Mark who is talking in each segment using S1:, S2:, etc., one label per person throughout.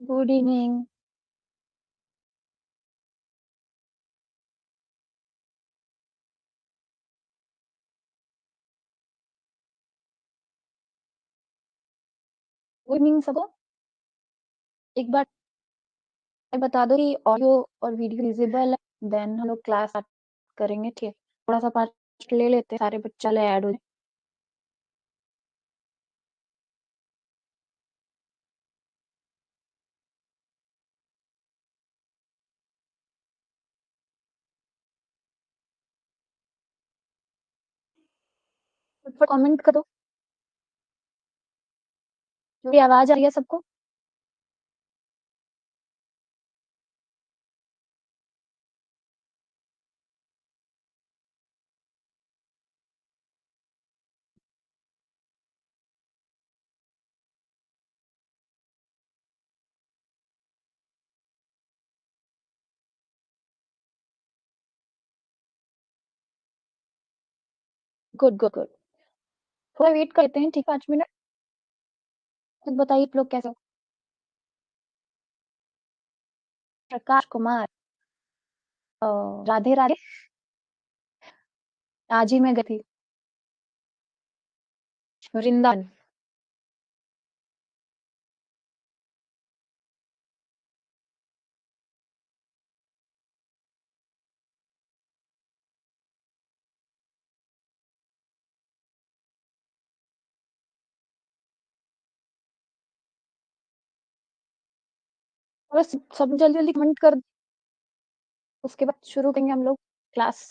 S1: Good evening. Good evening सबको। एक बार बता दो कि ऑडियो और वीडियो विजिबल है, देन हम लोग क्लास स्टार्ट करेंगे। ठीक है, थोड़ा सा पार्ट ले लेते हैं, सारे बच्चे ऐड हो जाए। फटाफट कमेंट करो। मेरी आवाज आ रही है सबको? Good good good. थोड़ा वेट करते हैं, ठीक है, 5 मिनट। खुद बताइए आप लोग कैसे हो? प्रकाश कुमार। अ, राधे राधे। आज ही मैं गई थी वृंदावन। बस सब जल्दी जल्दी कमेंट कर, उसके बाद शुरू करेंगे हम लोग क्लास।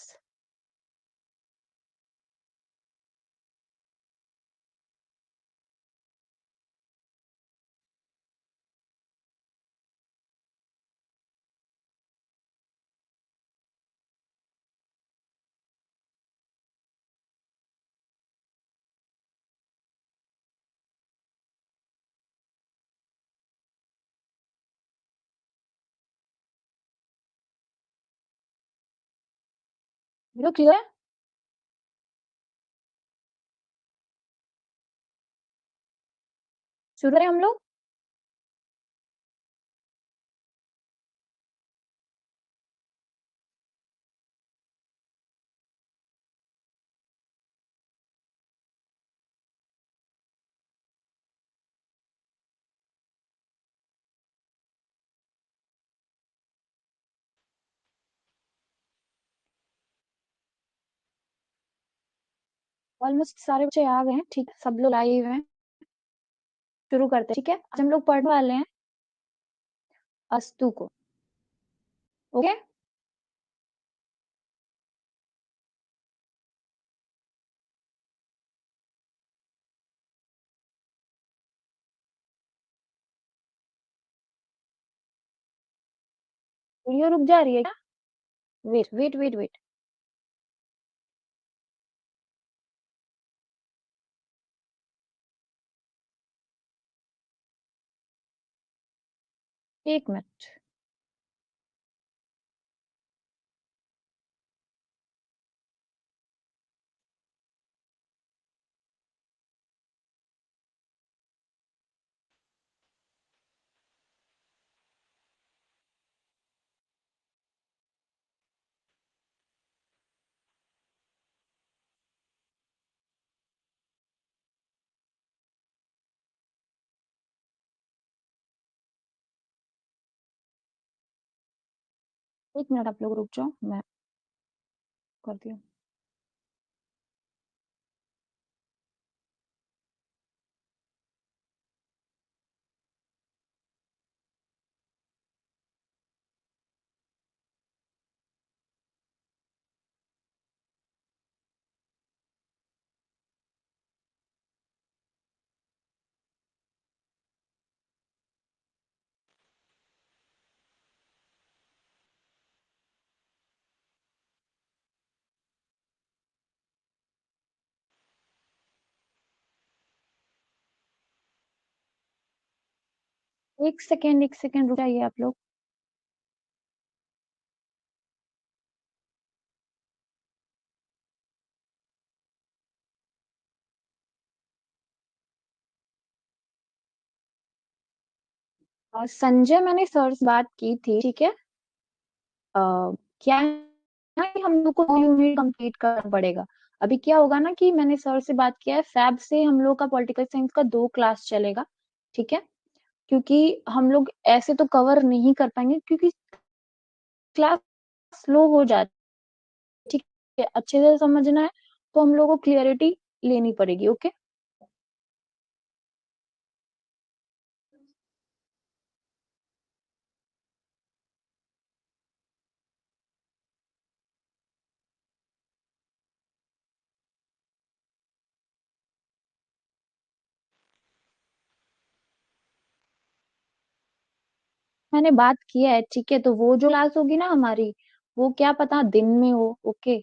S1: वीडियो क्लियर है? शुरू करें हम लोग। ऑलमोस्ट सारे बच्चे आ गए हैं, ठीक है, सब लोग लाइव हैं। शुरू करते हैं, ठीक है। आज हम लोग पढ़ने वाले हैं अस्तु को। ओके। वीडियो रुक जा रही है क्या? Wait wait wait wait. एक मिनट। एक मिनट आप लोग रुक जाओ, मैं करती हूँ। एक सेकेंड रुक जाइए आप लोग। और संजय, मैंने सर से बात की थी, ठीक है। क्या है ना कि हम लोग को 2 यूनिट कंप्लीट करना पड़ेगा। अभी क्या होगा ना कि मैंने सर से बात किया है, फैब से हम लोग का पॉलिटिकल साइंस का 2 क्लास चलेगा, ठीक है। क्योंकि हम लोग ऐसे तो कवर नहीं कर पाएंगे, क्योंकि क्लास स्लो हो जाती है, ठीक है। अच्छे से समझना है तो हम लोग को क्लियरिटी लेनी पड़ेगी, ओके। मैंने बात किया है, ठीक है। तो वो जो क्लास होगी ना हमारी, वो क्या पता दिन में हो, ओके।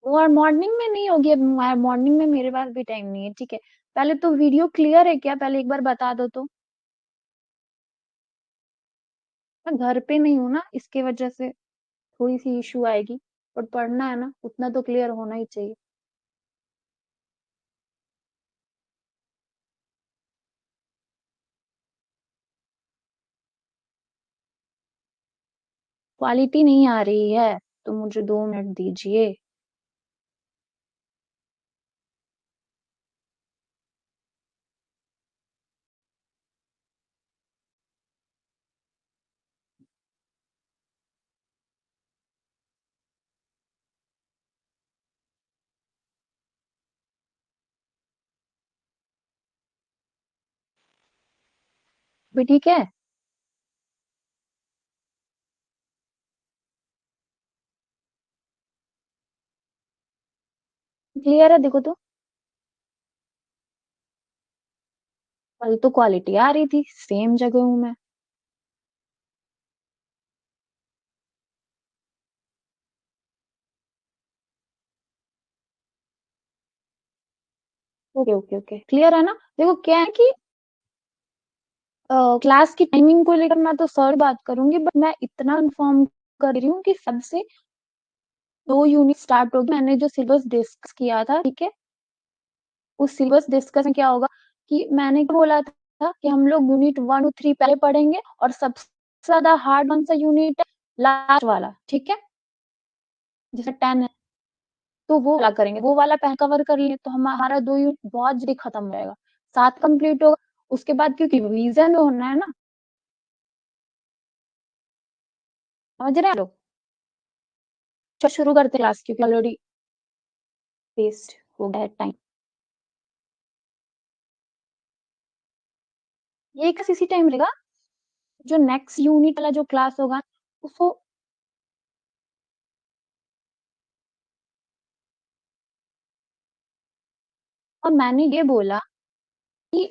S1: वो और मॉर्निंग में नहीं होगी, अब मॉर्निंग में मेरे पास भी टाइम नहीं है, ठीक है। पहले तो वीडियो क्लियर है क्या, पहले एक बार बता दो तो। मैं घर पे नहीं हूँ ना, इसके वजह से थोड़ी सी इशू आएगी। पर पढ़ना है ना, उतना तो क्लियर होना ही चाहिए। क्वालिटी नहीं आ रही है, तो मुझे 2 मिनट दीजिए। भी ठीक है। क्लियर है, देखो तो। कल तो क्वालिटी आ रही थी, सेम जगह हूँ मैं। ओके ओके ओके, क्लियर है ना। देखो क्या है कि क्लास की टाइमिंग को लेकर मैं तो सर बात करूंगी, बट मैं इतना इन्फॉर्म कर रही हूँ कि सबसे 2 यूनिट स्टार्ट होगी। मैंने जो सिलेबस डिस्कस किया था, ठीक है। उस सिलेबस डिस्कस में क्या होगा कि मैंने क्या बोला था कि हम लोग यूनिट 1 2 3 पहले पढ़ेंगे, और सबसे ज्यादा हार्ड कौन सा यूनिट है, लास्ट वाला, ठीक है। जैसे 10 है, तो वो वाला करेंगे। वो वाला पहले कवर कर लिए तो हमारा 2 यूनिट बहुत जल्दी खत्म हो जाएगा, 7 कंप्लीट होगा। उसके बाद क्योंकि रिवीजन होना है ना, समझ रहे हैं लोग। चलो शुरू करते क्लास, क्योंकि ऑलरेडी वेस्ट हो गया है टाइम। ये एक इसी टाइम रहेगा, जो नेक्स्ट यूनिट वाला जो क्लास होगा उसको। और मैंने ये बोला कि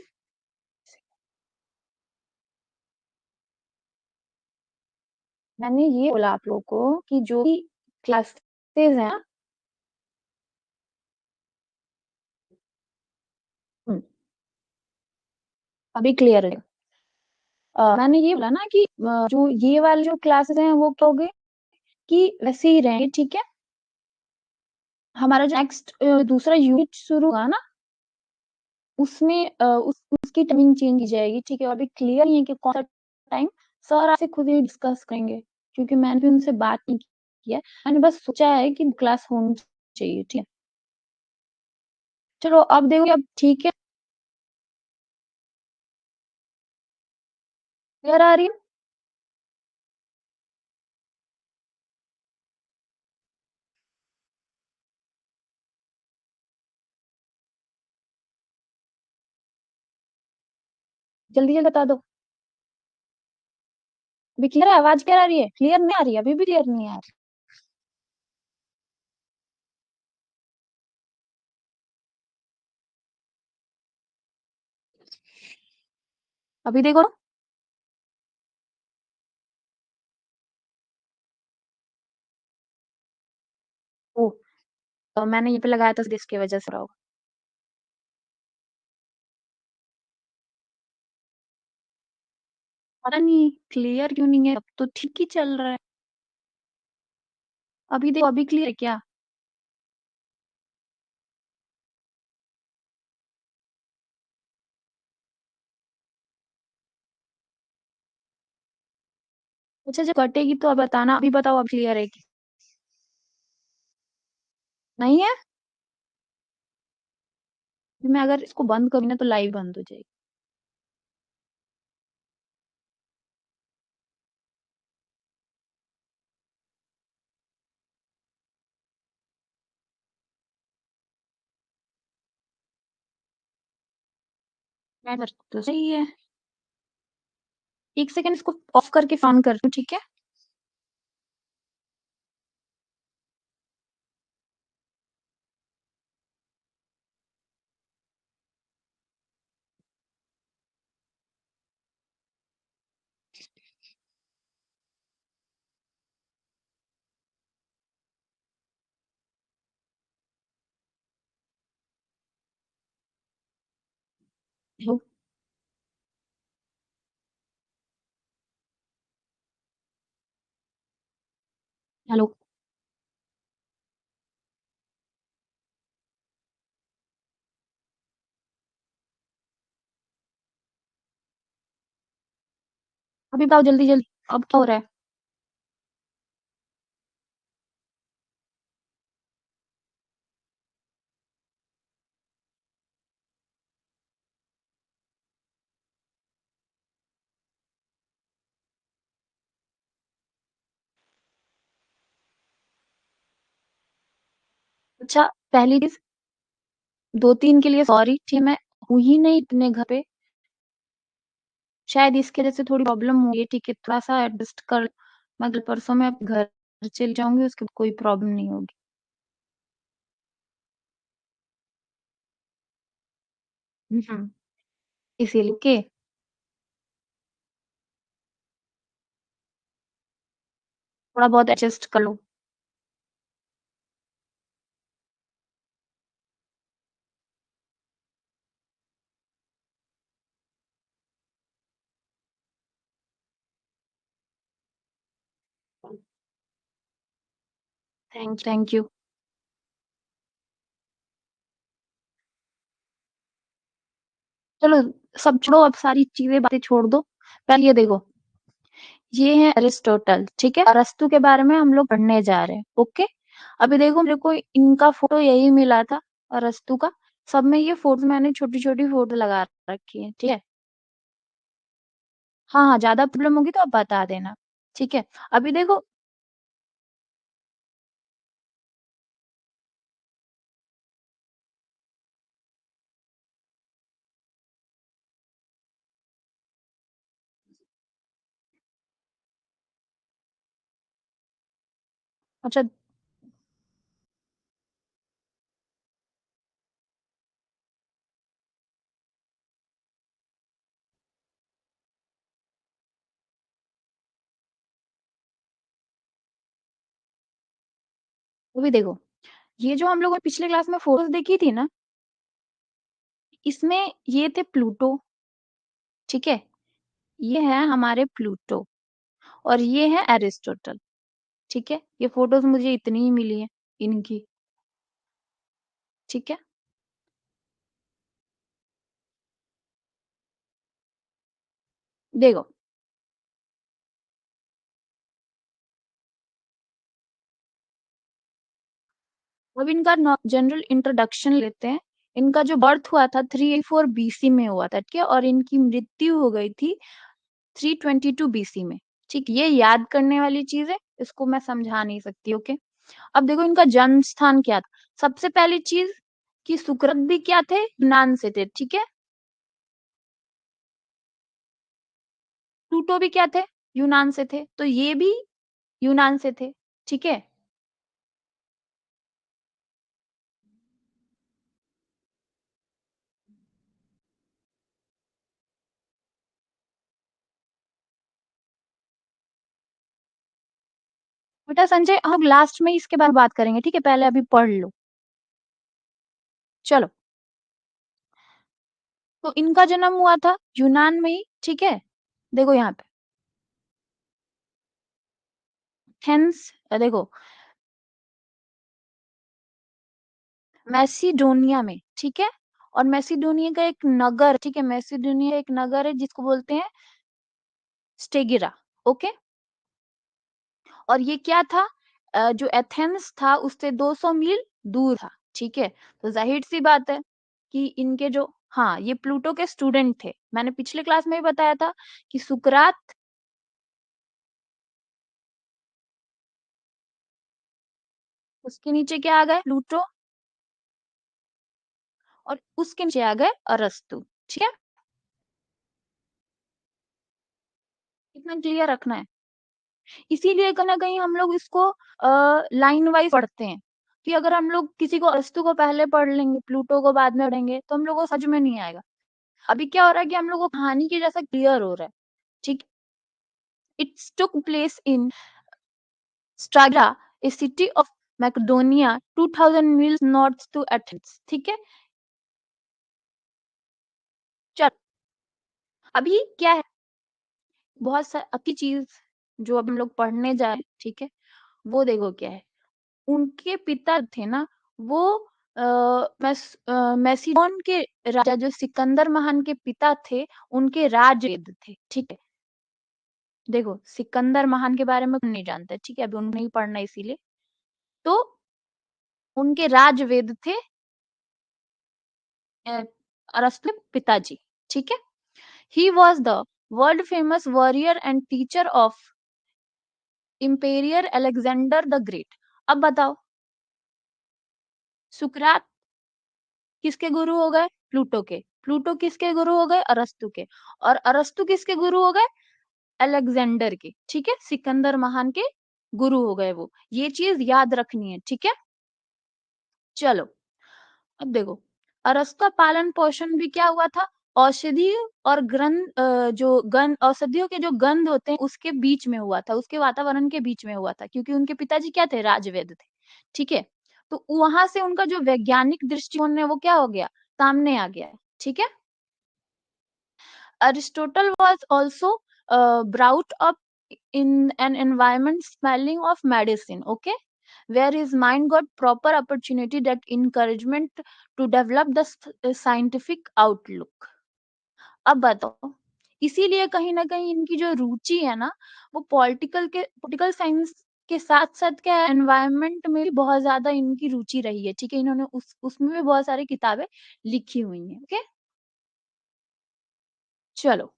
S1: मैंने ये बोला आप लोगों को कि जो भी क्लासेस हैं, हम्म, अभी क्लियर है। मैंने ये बोला ना कि जो ये वाले जो क्लासेस हैं वो क्या हो गए कि वैसे ही रहेंगे, ठीक है। हमारा जो नेक्स्ट दूसरा यूनिट शुरू होगा ना, उसमें उसकी टाइमिंग चेंज की जाएगी, ठीक है। अभी क्लियर नहीं है कि कौन सा टाइम। सर आपसे खुद ही डिस्कस करेंगे, क्योंकि मैंने भी उनसे बात नहीं की है। मैंने बस सोचा है कि क्लास होनी चाहिए, ठीक है। चलो अब देखो, अब ठीक है, क्लियर आ रही है। जल्दी जल्दी बता दो। अभी क्लियर है, आवाज क्लियर आ रही है, क्लियर नहीं आ रही है, अभी भी क्लियर नहीं आ रही। अभी देखो। ओ, तो मैंने ये पे लगाया था इसकी वजह से रहा होगा। पता नहीं क्लियर क्यों नहीं है, अब तो ठीक ही चल रहा है। अभी देखो, अभी क्लियर है क्या। अच्छा जब कटेगी तो अब बताना, अभी बताओ अब क्लियर है कि नहीं है? मैं अगर इसको बंद करूँ ना तो लाइव बंद हो जाएगी। मैं तो सही है। 1 सेकंड इसको ऑफ करके ऑन कर लूँ, ठीक है? Hello, hello. अभी बताओ जल्दी-जल्दी, अब क्या हो रहा है? अच्छा, पहली चीज़ 2-3 के लिए सॉरी, ठीक है, मैं हूँ ही नहीं इतने घर पे, शायद इसकी वजह से थोड़ी प्रॉब्लम हुई है, ठीक है, थोड़ा-सा एडजस्ट कर मैं कल परसों में अपने घर चली जाऊँगी, उसके बाद कोई प्रॉब्लम नहीं होगी। हुँ। इसीलिए ओके, थोड़ा बहुत एडजस्ट कर लो। Thank you. चलो सब छोड़ो, अब सारी चीज़ें बातें छोड़ दो। पहले ये देखो, ये है अरिस्टोटल, ठीक है? अरस्तू के बारे में हम लोग पढ़ने जा रहे हैं, ओके? अभी देखो मेरे को इनका फ़ोटो यही मिला था अरस्तू का, सब में ये फ़ोटो मैंने छोटी-छोटी फ़ोटो लगा रखी है, ठीक है? हाँ, हाँ, ज़्यादा प्रॉब्लम होगी तो आप बता देना, ठीक है? अभी देखो अच्छा, अभी देखो, ये जो हम लोगों ने पिछले क्लास में फ़ोटोज़ देखी थी ना, इसमें ये थे प्लूटो, ठीक है? ये है हमारे प्लूटो और ये है एरिस्टोटल, ठीक है? ये फ़ोटोज़ मुझे इतनी ही मिली हैं इनकी, ठीक है? देखो, अब इनका नॉ जनरल इंट्रोडक्शन लेते हैं। इनका जो बर्थ हुआ था 384 बीसी में हुआ था, ठीक है? और इनकी मृत्यु हो गई थी 322 बीसी में, ठीक? ये याद करने वाली चीज़ है, इसको मैं समझा नहीं सकती, ओके? अब देखो इनका जन्म स्थान क्या था? सबसे पहली चीज़ कि सुकरात भी क्या थे? यूनान से थे, ठीक है? प्लूटो भी क्या थे? यूनान से थे, तो ये भी यूनान से थे, ठीक है? बेटा संजय हम लास्ट में इसके बारे में बात करेंगे, ठीक है? पहले अभी पढ़ लो। चलो, तो इनका जन्म हुआ था यूनान में ही, ठीक है? देखो यहाँ पे, हेंस देखो मैसिडोनिया में, ठीक है? और मैसिडोनिया का एक नगर, ठीक है? मैसिडोनिया एक नगर है जिसको बोलते हैं स्टेगिरा, ओके? और ये क्या था जो एथेंस था उससे 200 मील दूर था, ठीक है? तो ज़ाहिर-सी बात है कि इनके जो हाँ, ये प्लूटो के स्टूडेंट थे। मैंने पिछले क्लास में भी बताया था कि सुकरात उसके नीचे क्या आ गए प्लूटो और उसके नीचे आ गए अरस्तू, ठीक है? इतना क्लियर रखना है। इसीलिए कहीं न कहीं हम लोग इसको लाइन वाइज़ पढ़ते हैं, कि अगर हम लोग किसी को अरस्तू को पहले पढ़ लेंगे, प्लूटो को बाद में पढ़ेंगे, तो हम लोग को समझ में नहीं आएगा। अभी क्या हो रहा है कि हम लोग को कहानी के जैसा क्लियर हो रहा है, ठीक? It's took place in Stagira, a city of Macedonia 2000 miles north to Athens, ठीक है? चल अभी क्या है बहुत सा अब की चीज़ जो अब हम लोग पढ़ने जा रहे हैं, ठीक है? वो देखो क्या है, उनके पिता थे ना वो मैसिडोन के राजा जो सिकंदर महान के पिता थे, उनके राजवेद थे, ठीक है? देखो सिकंदर महान के बारे में कोई नहीं जानता है, ठीक है? अभी उन्हें नहीं पढ़ना इसीलिए। तो उनके राजवेद थे अ, अरस्तु के पिताजी, ठीक है? He was the world famous warrior and teacher of Emperor Alexander the Great. अब बताओ सुकरात किसके गुरु हो गए? प्लूटो के। प्लूटो किसके गुरु हो गए? अरस्तु के। और अरस्तु किसके गुरु हो गए? अलेक्जेंडर के। ठीक है? सिकंदर महान के गुरु हो गए वो। ये चीज़ याद रखनी है, ठीक है? चलो, अब देखो अरस्तु का पालन-पोषण भी क्या हुआ था? औषधि और जो गंध औषधियों के जो गंध होते हैं उसके बीच में हुआ था, उसके वातावरण के बीच में हुआ था क्योंकि उनके पिताजी क्या थे? राजवैद्य थे। ठीक है? तो वहाँ से उनका जो वैज्ञानिक दृष्टिकोण है वो क्या हो गया? सामने आ गया है। ठीक है? Aristotle was also brought up in an environment smelling of medicine, okay? Where his mind got proper opportunity that encouragement to develop the scientific outlook. अब बताओ इसीलिए कहीं न कहीं इनकी जो रुचि है ना वो पॉलिटिकल साइंस के साथ-साथ क्या है एनवायरनमेंट में भी बहुत ज़्यादा इनकी रुचि रही है, ठीक है? इन्होंने उसमें भी बहुत सारी किताबें लिखी हुई हैं, ओके? चलो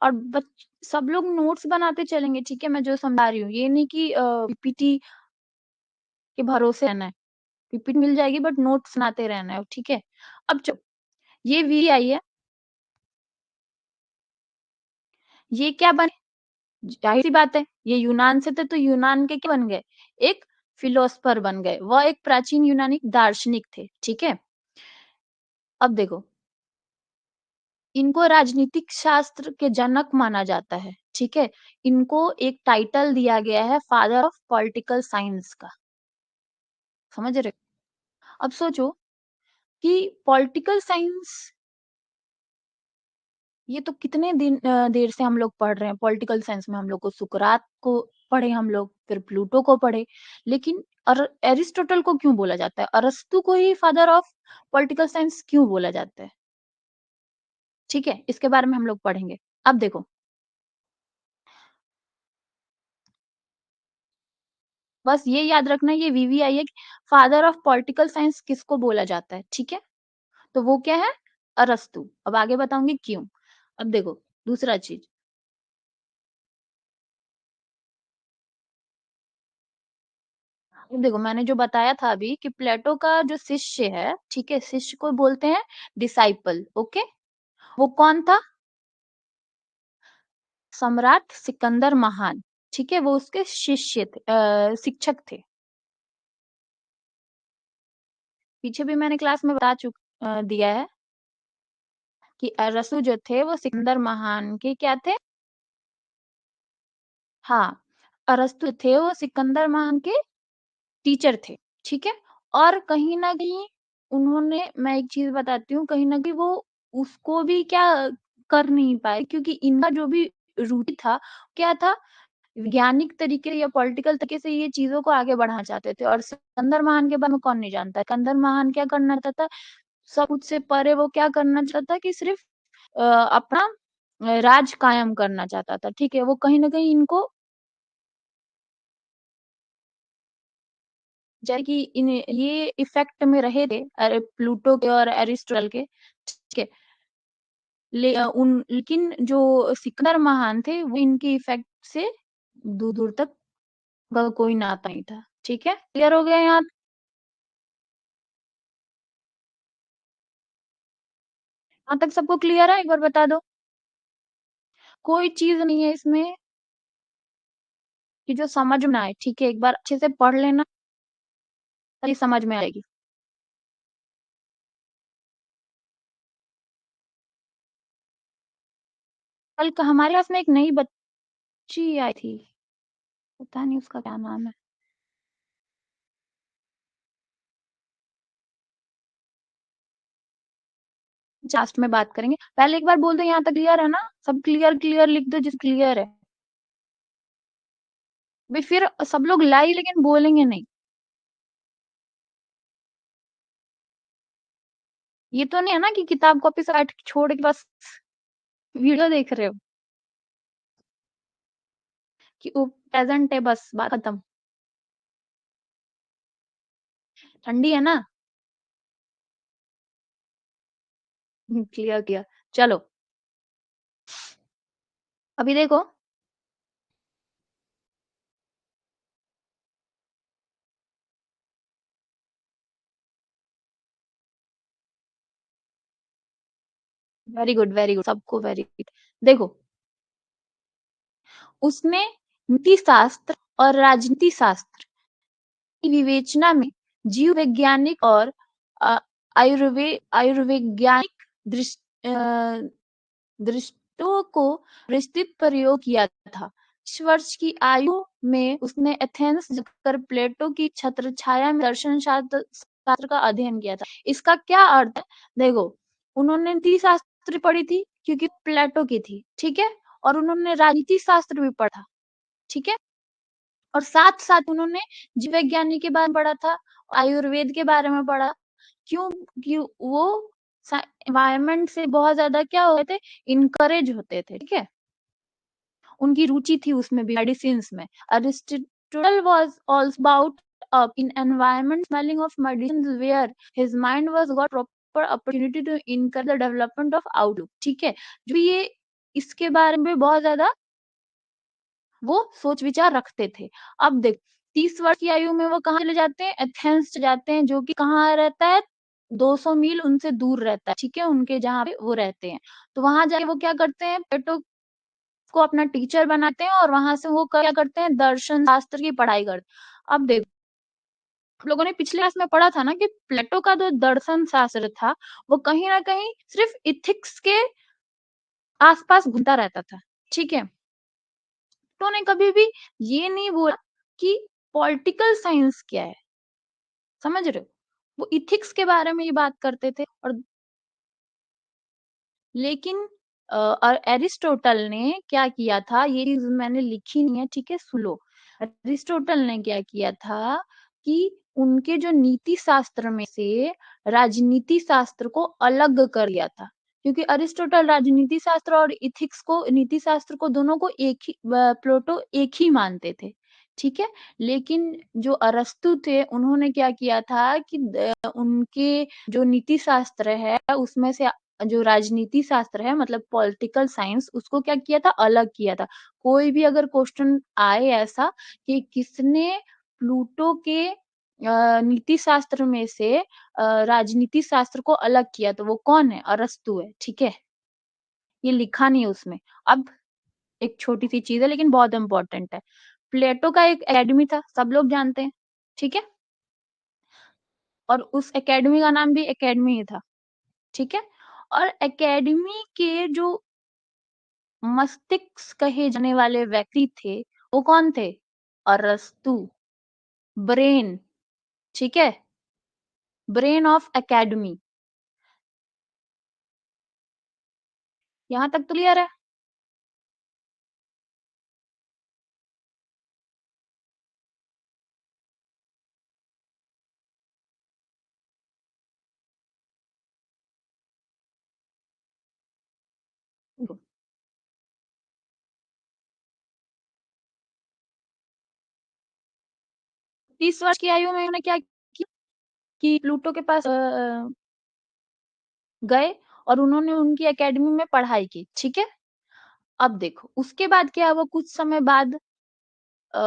S1: और सब लोग नोट्स बनाते चलेंगे, ठीक है? मैं जो समझा रही हूँ, ये नहीं कि पीपीटी के भरोसे रहना है। पीपीटी मिल जाएगी बट नोट्स बनाते रहना है, ठीक है? अब ये वी आई है, ये क्या बने? ज़ाहिर-सी बात है, ये यूनान से थे तो यूनान के क्या बन गए? एक फिलोसोफर बन गए। वह एक प्राचीन यूनानी दार्शनिक थे, ठीक है? अब देखो, इनको राजनीतिक शास्त्र के जनक माना जाता है, ठीक है? इनको एक टाइटल दिया गया है फादर ऑफ पॉलिटिकल साइंस का, समझ रहे हो? अब सोचो कि पॉलिटिकल साइंस ये तो कितने देर से हम लोग पढ़ रहे हैं पॉलिटिकल साइंस में हम लोग को सुकरात को पढ़े हम लोग, फिर प्लूटो को पढ़े, लेकिन एरिस्टोटल को क्यों बोला जाता है? अरस्तु को ही फादर ऑफ पॉलिटिकल साइंस क्यों बोला जाता है? ठीक है? इसके बारे में हम लोग पढ़ेंगे। अब देखो, बस ये याद रखना ये वीवीआई है कि फादर ऑफ पॉलिटिकल साइंस किसको बोला जाता है, ठीक है? तो वो क्या है? अरस्तु। अब आगे बताऊँगी क्यों? अब देखो, दूसरा चीज़ देखो मैंने जो बताया था अभी कि प्लेटो का जो शिष्य है, ठीक है? शिष्य को बोलते हैं डिसाइपल, ओके? वो कौन था? सम्राट सिकंदर महान, ठीक है? वो उसके शिक्षक थे। पीछे भी मैंने क्लास में दिया है कि अरसू जो थे वो सिकंदर महान के क्या थे? हाँ, अरस्तु थे वो सिकंदर महान के टीचर थे, ठीक है? और कहीं न कहीं उन्होंने मैं एक चीज़ बताती हूँ, कहीं न कहीं वो उसको भी क्या कर नहीं पाए क्योंकि इनका जो भी रुचि था, क्या था? वैज्ञानिक तरीके या पॉलिटिकल तरीके से ये चीज़ों को आगे बढ़ाना चाहते थे और सिकंदर महान के बारे में कौन नहीं जानता है? सिकंदर महान क्या करना चाहता था? सब कुछ से परे वो क्या करना चाहता था कि सिर्फ़ अपना राज कायम करना चाहता था, ठीक है? वो कहीं न कहीं इनको जैसे कि इन ये इफेक्ट में रहे थे प्लूटो के और एरिस्टोटल के, ठीक है। लेकिन जो सिकंदर महान थे वो इनके इफेक्ट से दूर दूर तक का कोई नाता नहीं था। ठीक है, क्लियर हो गया यहाँ? यहाँ तक सबको क्लियर है? एक बार बता दो। कोई चीज नहीं है इसमें कि जो समझ में ना आए। ठीक है, एक बार अच्छे से पढ़ लेना, तभी समझ में आएगी। कल हमारे क्लास में एक नई बच्ची आई थी, पता नहीं उसका क्या नाम है। लास्ट में बात करेंगे, पहले एक बार बोल दो यहाँ तक क्लियर है ना? सब क्लियर क्लियर लिख दो जिस क्लियर है। भाई फिर सब लोग लाई लेकिन बोलेंगे नहीं। ये तो नहीं है ना कि किताब कॉपी साइड छोड़ के बस वीडियो देख रहे हो कि वो प्रेजेंट है, बस बात खत्म। ठंडी है ना? क्लियर किया। चलो अभी देखो, वेरी गुड वेरी गुड, सबको वेरी गुड। देखो, उसने नीति शास्त्र और राजनीति शास्त्र की विवेचना में जीव वैज्ञानिक और अ, आयुर्वैज्ञानिक दृष्टों को विस्तृत प्रयोग किया था। 20 वर्ष की आयु में उसने एथेंस जाकर प्लेटो की छत्रछाया में दर्शन शास्त्र शास्त्र का अध्ययन किया था। इसका क्या अर्थ है? देखो, उन्होंने नीति शास्त्र पढ़ी थी क्योंकि प्लेटो की थी, ठीक है, और उन्होंने राजनीति शास्त्र भी पढ़ा, ठीक है, और साथ साथ उन्होंने जीव विज्ञानी के बारे में पढ़ा था, आयुर्वेद के बारे में पढ़ा। क्यों? कि वो एनवायरमेंट से बहुत ज्यादा क्या होते थे, इनकरेज होते थे, ठीक है, उनकी रुचि थी उसमें भी, मेडिसिन में। Aristotle was also about up in environment smelling of medicines where his mind was got proper opportunity to encourage the development of outlook, ठीक है, जो ये इसके बारे में बहुत ज्यादा वो सोच विचार रखते थे। अब देख, 30 वर्ष की आयु में वो कहाँ चले जाते हैं? एथेंस जाते हैं, जो कि कहाँ रहता है? 200 मील उनसे दूर रहता है, ठीक है, उनके जहाँ पे वो रहते हैं। तो वहां जाके वो क्या करते हैं? प्लेटो को अपना टीचर बनाते हैं और वहां से वो क्या करते हैं? दर्शन शास्त्र की पढ़ाई करते हैं। अब देखो, आप लोगों ने पिछले क्लास में पढ़ा था ना कि प्लेटो का जो दर्शन शास्त्र था वो कहीं ना कहीं सिर्फ इथिक्स के आसपास घूमता रहता था, ठीक है। तो ने कभी भी ये नहीं बोला कि पॉलिटिकल साइंस क्या है, समझ रहे हो? वो इथिक्स के बारे में ही बात करते थे। और लेकिन और एरिस्टोटल ने क्या किया था, ये चीज मैंने लिखी नहीं है, ठीक है, सुन लो। एरिस्टोटल ने क्या किया था कि उनके जो नीति शास्त्र में से राजनीति शास्त्र को अलग कर दिया था, क्योंकि अरिस्टोटल राजनीति शास्त्र और इथिक्स को, नीति शास्त्र को, दोनों को एक ही, प्लेटो एक ही मानते थे, ठीक है। लेकिन जो अरस्तु थे उन्होंने क्या किया था कि उनके जो नीति शास्त्र है उसमें से जो राजनीति शास्त्र है, मतलब पॉलिटिकल साइंस, उसको क्या किया था? अलग किया था। कोई भी अगर क्वेश्चन आए ऐसा कि किसने प्लूटो के नीति शास्त्र में से राजनीति शास्त्र को अलग किया, तो वो कौन है? अरस्तु है, ठीक है। ये लिखा नहीं है उसमें। अब एक छोटी सी चीज है लेकिन बहुत इंपॉर्टेंट है। प्लेटो का एक एकेडमी था, सब लोग जानते हैं, ठीक है, और उस एकेडमी का नाम भी एकेडमी ही था, ठीक है। और एकेडमी के जो मस्तिष्क कहे जाने वाले व्यक्ति थे वो कौन थे? अरस्तु, ब्रेन, ठीक है, ब्रेन ऑफ एकेडमी। यहाँ तक तो क्लियर है? 30 वर्ष की आयु में उन्होंने क्या किया कि प्लूटो के पास गए और उन्होंने उनकी एकेडमी में पढ़ाई की, ठीक है? अब देखो, उसके बाद क्या हुआ कुछ समय बाद अ,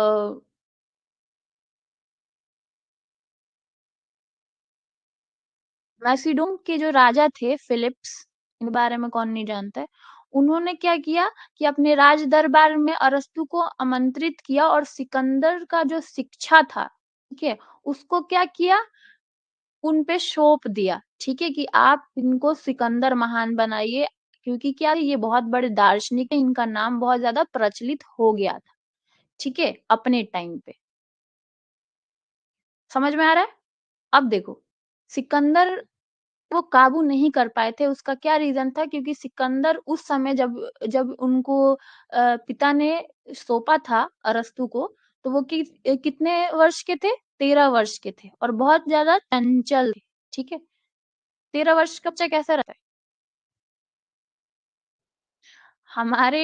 S1: मैसिडोन के जो राजा थे फिलिप्स, इनके बारे में कौन नहीं जानता है, उन्होंने क्या किया कि अपने राज दरबार में अरस्तू को आमंत्रित किया और सिकंदर का जो शिक्षा था, ठीक है? उसको क्या किया उन पे सौंप दिया, ठीक है? कि आप इनको सिकंदर महान बनाइए क्योंकि क्या है ये बहुत बड़े दार्शनिक हैं, इनका नाम बहुत ज़्यादा प्रचलित हो गया था, ठीक है? अपने टाइम पे। समझ में आ रहा है? अब देखो, सिकंदर वो काबू नहीं कर पाए थे, उसका क्या रीज़न था क्योंकि सिकंदर उस समय जब जब उनको पिता ने सौंपा था अरस्तू को, तो वो कितने वर्ष के थे? 13 वर्ष के थे और बहुत ज़्यादा चंचल थे, ठीक है? 13 वर्ष का बच्चा कैसा रहता है? हमारे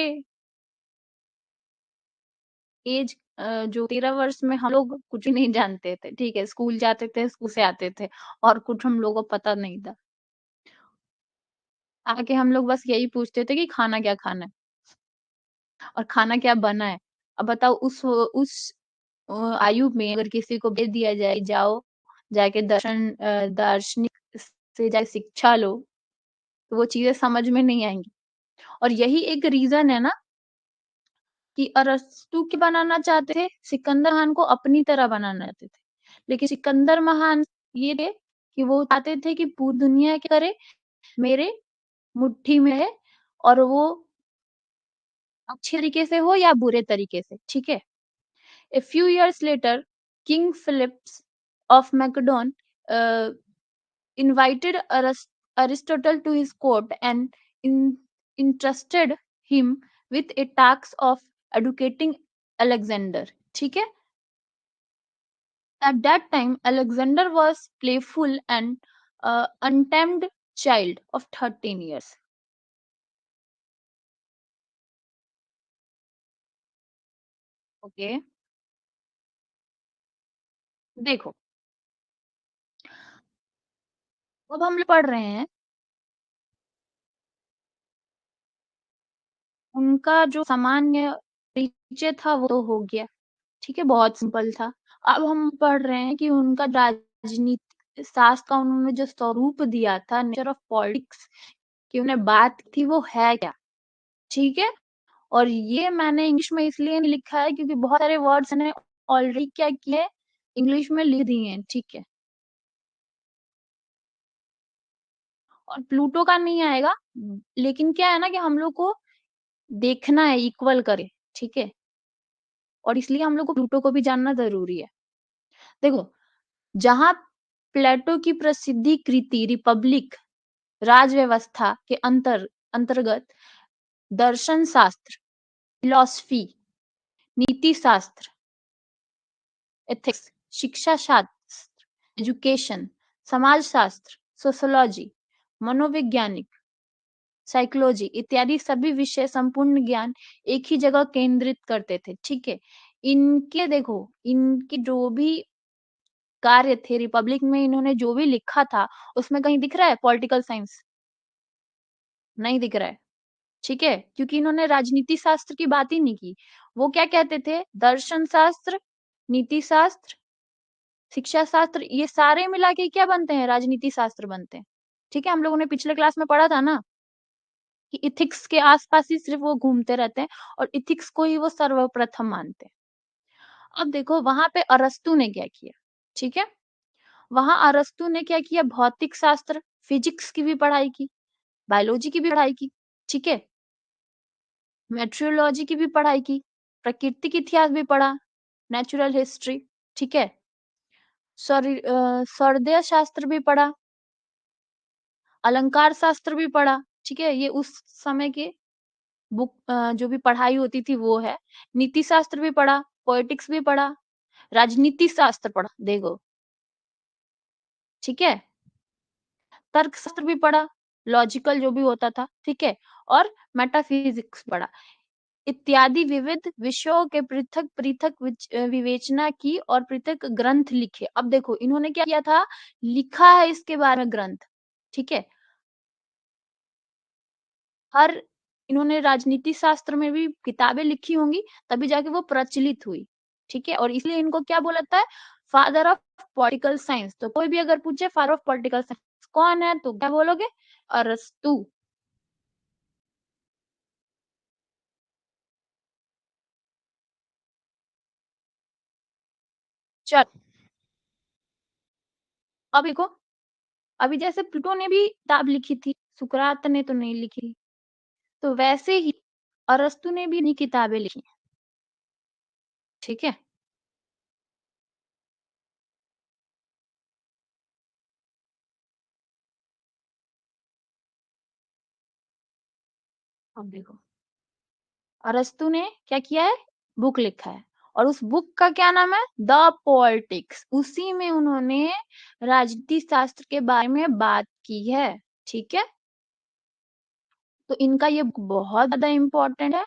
S1: एज जो 13 वर्ष में हम लोग कुछ भी नहीं जानते थे, ठीक है? स्कूल जाते थे, स्कूल से आते थे और कुछ हम लोगों को पता नहीं था। आके हम लोग बस यही पूछते थे कि खाना क्या खाना है और खाना क्या बना है? अब बताओ उस आयु में अगर किसी को भेज दिया जाए, जाओ जाके दार्शनिक से जाके शिक्षा लो, तो वो चीज़ें समझ में नहीं आएँगी। और यही एक रीज़न है ना कि अरस्तू क्या बनाना चाहते थे? सिकंदर खान को अपनी तरह बनाना चाहते थे। लेकिन सिकंदर महान ये थे कि वो चाहते थे कि पूरी दुनिया क्या करे, मेरे मुट्ठी में है और वो अच्छे तरीके से हो या बुरे तरीके से, ठीक है? A few years later, King Philips of Macedon uh, invited Aristotle to his court and entrusted him with a task of educating Alexander. ठीक है? At that time, Alexander was playful and untamed child of 13 years. Okay देखो अब हम लोग पढ़ रहे हैं उनका जो सामान्य परिचय था वो तो हो गया ठीक है बहुत सिंपल था अब हम पढ़ रहे हैं कि उनका राजनीति शास्त्र का उन्होंने जो स्वरूप दिया था नेचर ऑफ पॉलिटिक्स की उन्हें बात थी वो है क्या ठीक है और ये मैंने इंग्लिश में इसलिए नहीं लिखा है क्योंकि बहुत सारे वर्ड्स ने ऑलरेडी क्या किए इंग्लिश में लिख दिए हैं ठीक है और प्लूटो का नहीं आएगा लेकिन क्या है ना कि हम लोग को देखना है इक्वल करे ठीक है और इसलिए हम लोग को प्लूटो को भी जानना जरूरी है देखो जहां प्लेटो की प्रसिद्धि कृति रिपब्लिक राज व्यवस्था के अंतर्गत दर्शन शास्त्र फिलॉसफी नीति शास्त्र एथिक्स शिक्षा शास्त्र एजुकेशन समाज शास्त्र सोशोलॉजी मनोवैज्ञानिक साइकोलॉजी इत्यादि सभी विषय संपूर्ण ज्ञान एक ही जगह केंद्रित करते थे ठीक है इनके देखो इनके जो भी कार्य थे रिपब्लिक में इन्होंने जो भी लिखा था उसमें कहीं दिख रहा है पॉलिटिकल साइंस नहीं दिख रहा है ठीक है क्योंकि इन्होंने राजनीति शास्त्र की बात ही नहीं की वो क्या कहते थे दर्शन शास्त्र नीति शास्त्र शिक्षा शास्त्र ये सारे मिला के क्या बनते हैं राजनीति शास्त्र बनते हैं ठीक है हम लोगों ने पिछले क्लास में पढ़ा था ना कि इथिक्स के आसपास ही सिर्फ वो घूमते रहते हैं और इथिक्स को ही वो सर्वप्रथम मानते हैं अब देखो वहां पे अरस्तु ने क्या किया ठीक है वहां अरस्तु ने क्या किया भौतिक शास्त्र फिजिक्स की भी पढ़ाई की बायोलॉजी की भी पढ़ाई की ठीक है मेट्रोलॉजी की भी पढ़ाई की प्राकृतिक इतिहास भी पढ़ा नेचुरल हिस्ट्री ठीक है सर्दय शास्त्र भी पढ़ा अलंकार शास्त्र भी पढ़ा ठीक है ये उस समय के बुक जो भी पढ़ाई होती थी वो है नीति शास्त्र भी पढ़ा पॉलिटिक्स भी पढ़ा राजनीति शास्त्र पढ़ा देखो ठीक है तर्क शास्त्र भी पढ़ा लॉजिकल जो भी होता था ठीक है और मेटाफिजिक्स पढ़ा इत्यादि विविध विषयों के पृथक-पृथक विवेचना की और पृथक ग्रंथ लिखे। अब देखो इन्होंने क्या किया था, लिखा है इसके बारे में ग्रंथ, ठीक है? हर इन्होंने राजनीति शास्त्र में भी किताबें लिखी होंगी, तभी जाके वो प्रचलित हुई, ठीक है? और इसलिए इनको क्या बोला जाता है? Father of political science. तो कोई भी अगर पूछे फादर ऑफ पॉलिटिकल साइंस कौन है? तो क्या बोलोगे? अरस्तू। चल अब देखो, अभी जैसे प्लेटो ने भी किताब लिखी थी, सुकरात ने तो नहीं लिखी। तो वैसे ही अरस्तू ने भी अपनी किताबें लिखी, ठीक है? अब देखो, अरस्तू ने क्या किया है? बुक लिखा है और उस बुक का क्या नाम है? The politics. उसी में उन्होंने राजनीति शास्त्र के बारे में बात की है, ठीक है? तो इनका ये बुक बहुत ज़्यादा इम्पोर्टेंट है।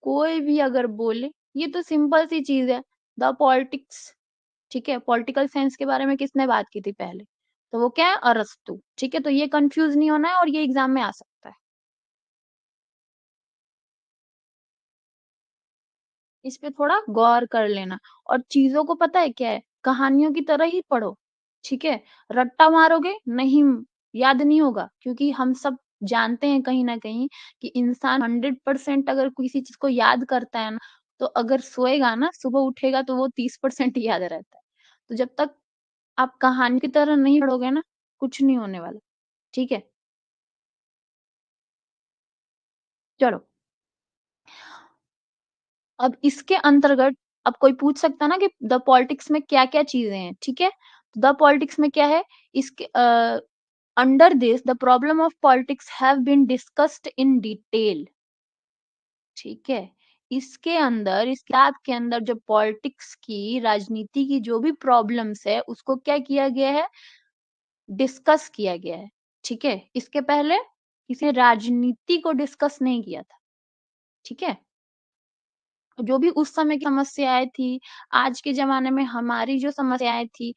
S1: कोई भी अगर बोले, ये तो सिंपल सी चीज़ है, द पॉलिटिक्स, ठीक है? पॉलिटिकल साइंस के बारे में किसने बात की थी पहले? तो वो क्या है? अरस्तू, ठीक है? तो ये कन्फ्यूज़ नहीं होना है और ये एग्ज़ाम में आ सकता है। इस पे थोड़ा गौर कर लेना और चीज़ों को पता है क्या है? कहानियों की तरह ही पढ़ो, ठीक है? रट्टा मारोगे नहीं, याद नहीं होगा क्योंकि हम सब जानते हैं कहीं न कहीं कि इंसान 100% अगर किसी चीज़ को याद करता है ना, तो अगर सोएगा ना, सुबह उठेगा तो वो 30% ही याद रहता है। तो जब तक आप कहानी की तरह नहीं पढ़ोगे ना, कुछ नहीं होने वाला, ठीक है? चलो, अब इसके अंतर्गत अब कोई पूछ सकता है ना कि द पॉलिटिक्स में क्या-क्या चीज़ें हैं, ठीक है? द पॉलिटिक्स में क्या है? इसके under this the problem of politics have been discussed in detail, ठीक है? इसके अंदर इस किताब के अंदर जो पॉलिटिक्स की, राजनीति की जो भी प्रॉब्लम्स है, उसको क्या किया गया है? डिस्कस किया गया है, ठीक है? इसके पहले किसी ने राजनीति को डिस्कस नहीं किया था, ठीक है? जो भी उस समय की समस्याएँ थी, आज के ज़माने में हमारी जो समस्याएँ थी,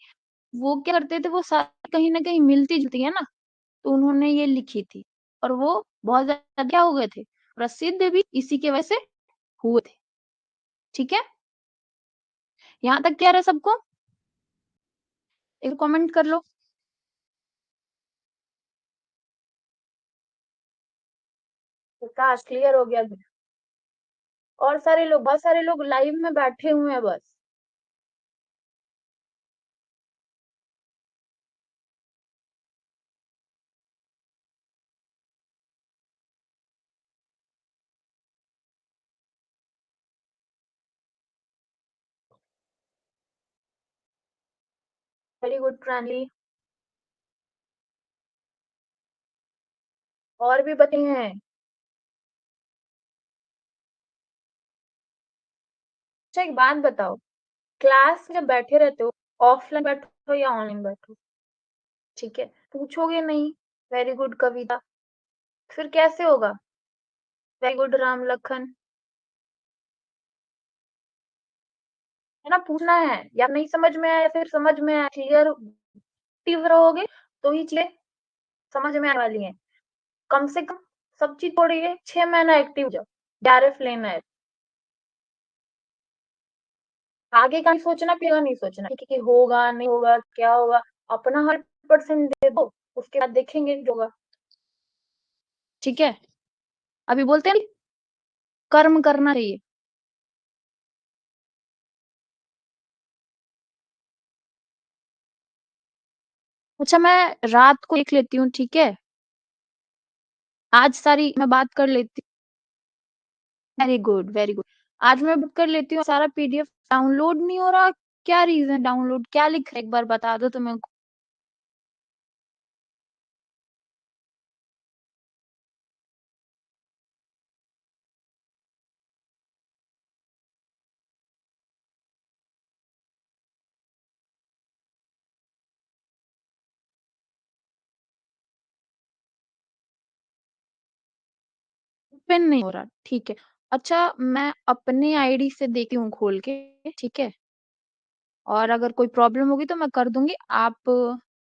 S1: वो क्या करते थे, वो सारी कहीं न कहीं मिलती-जुलती है ना, तो उन्होंने ये लिखी थी और वो बहुत ज़्यादा क्या हो गए थे, प्रसिद्ध भी इसी की वजह से हुए थे, ठीक है? यहाँ तक क्लियर है सबको? एक कमेंट कर लो। काश क्लियर हो गया। और सारे लोग बहुत सारे लोग लाइव में बैठे हुए हैं बस। Very good Pranjali. और भी बचे हैं। अच्छा एक बात बताओ, क्लास में जब बैठे रहते हो, ऑफलाइन बैठो या ऑनलाइन बैठो, ठीक है? पूछोगे नहीं, वेरी गुड कविता, फिर कैसे होगा? वेरी गुड राम लखन, है ना? पूछना है या नहीं समझ में आया या फिर समझ में आया, क्लियर एक्टिव रहोगे तो ही चीजें समझ में आने वाली हैं। कम से कम सब चीज छोड़िए, 6 महीना एक्टिव हो जाओ, डीआरएफ लेना है। आगे का नहीं सोचना, पीछे नहीं सोचना कि होगा नहीं होगा क्या होगा, अपना 100% दे दो, उसके बाद देखेंगे जो होगा, ठीक है? अभी बोलते हैं ना, कर्म करना चाहिए। अच्छा मैं रात को देख लेती हूँ, ठीक है? आज सारी मैं बात कर लेती हूँ। Very good, very good. आज मैं बात कर लेती हूँ, सारा पीडीएफ डाउनलोड नहीं हो रहा, क्या रीजन? डाउनलोड क्या लिख रहा है एक बार बता दो तो मेरे को। ओपन नहीं हो रहा, ठीक है? अच्छा, मैं अपने आईडी से देखती हूँ खोल के, ठीक है? और अगर कोई प्रॉब्लम होगी तो मैं कर दूँगी। आप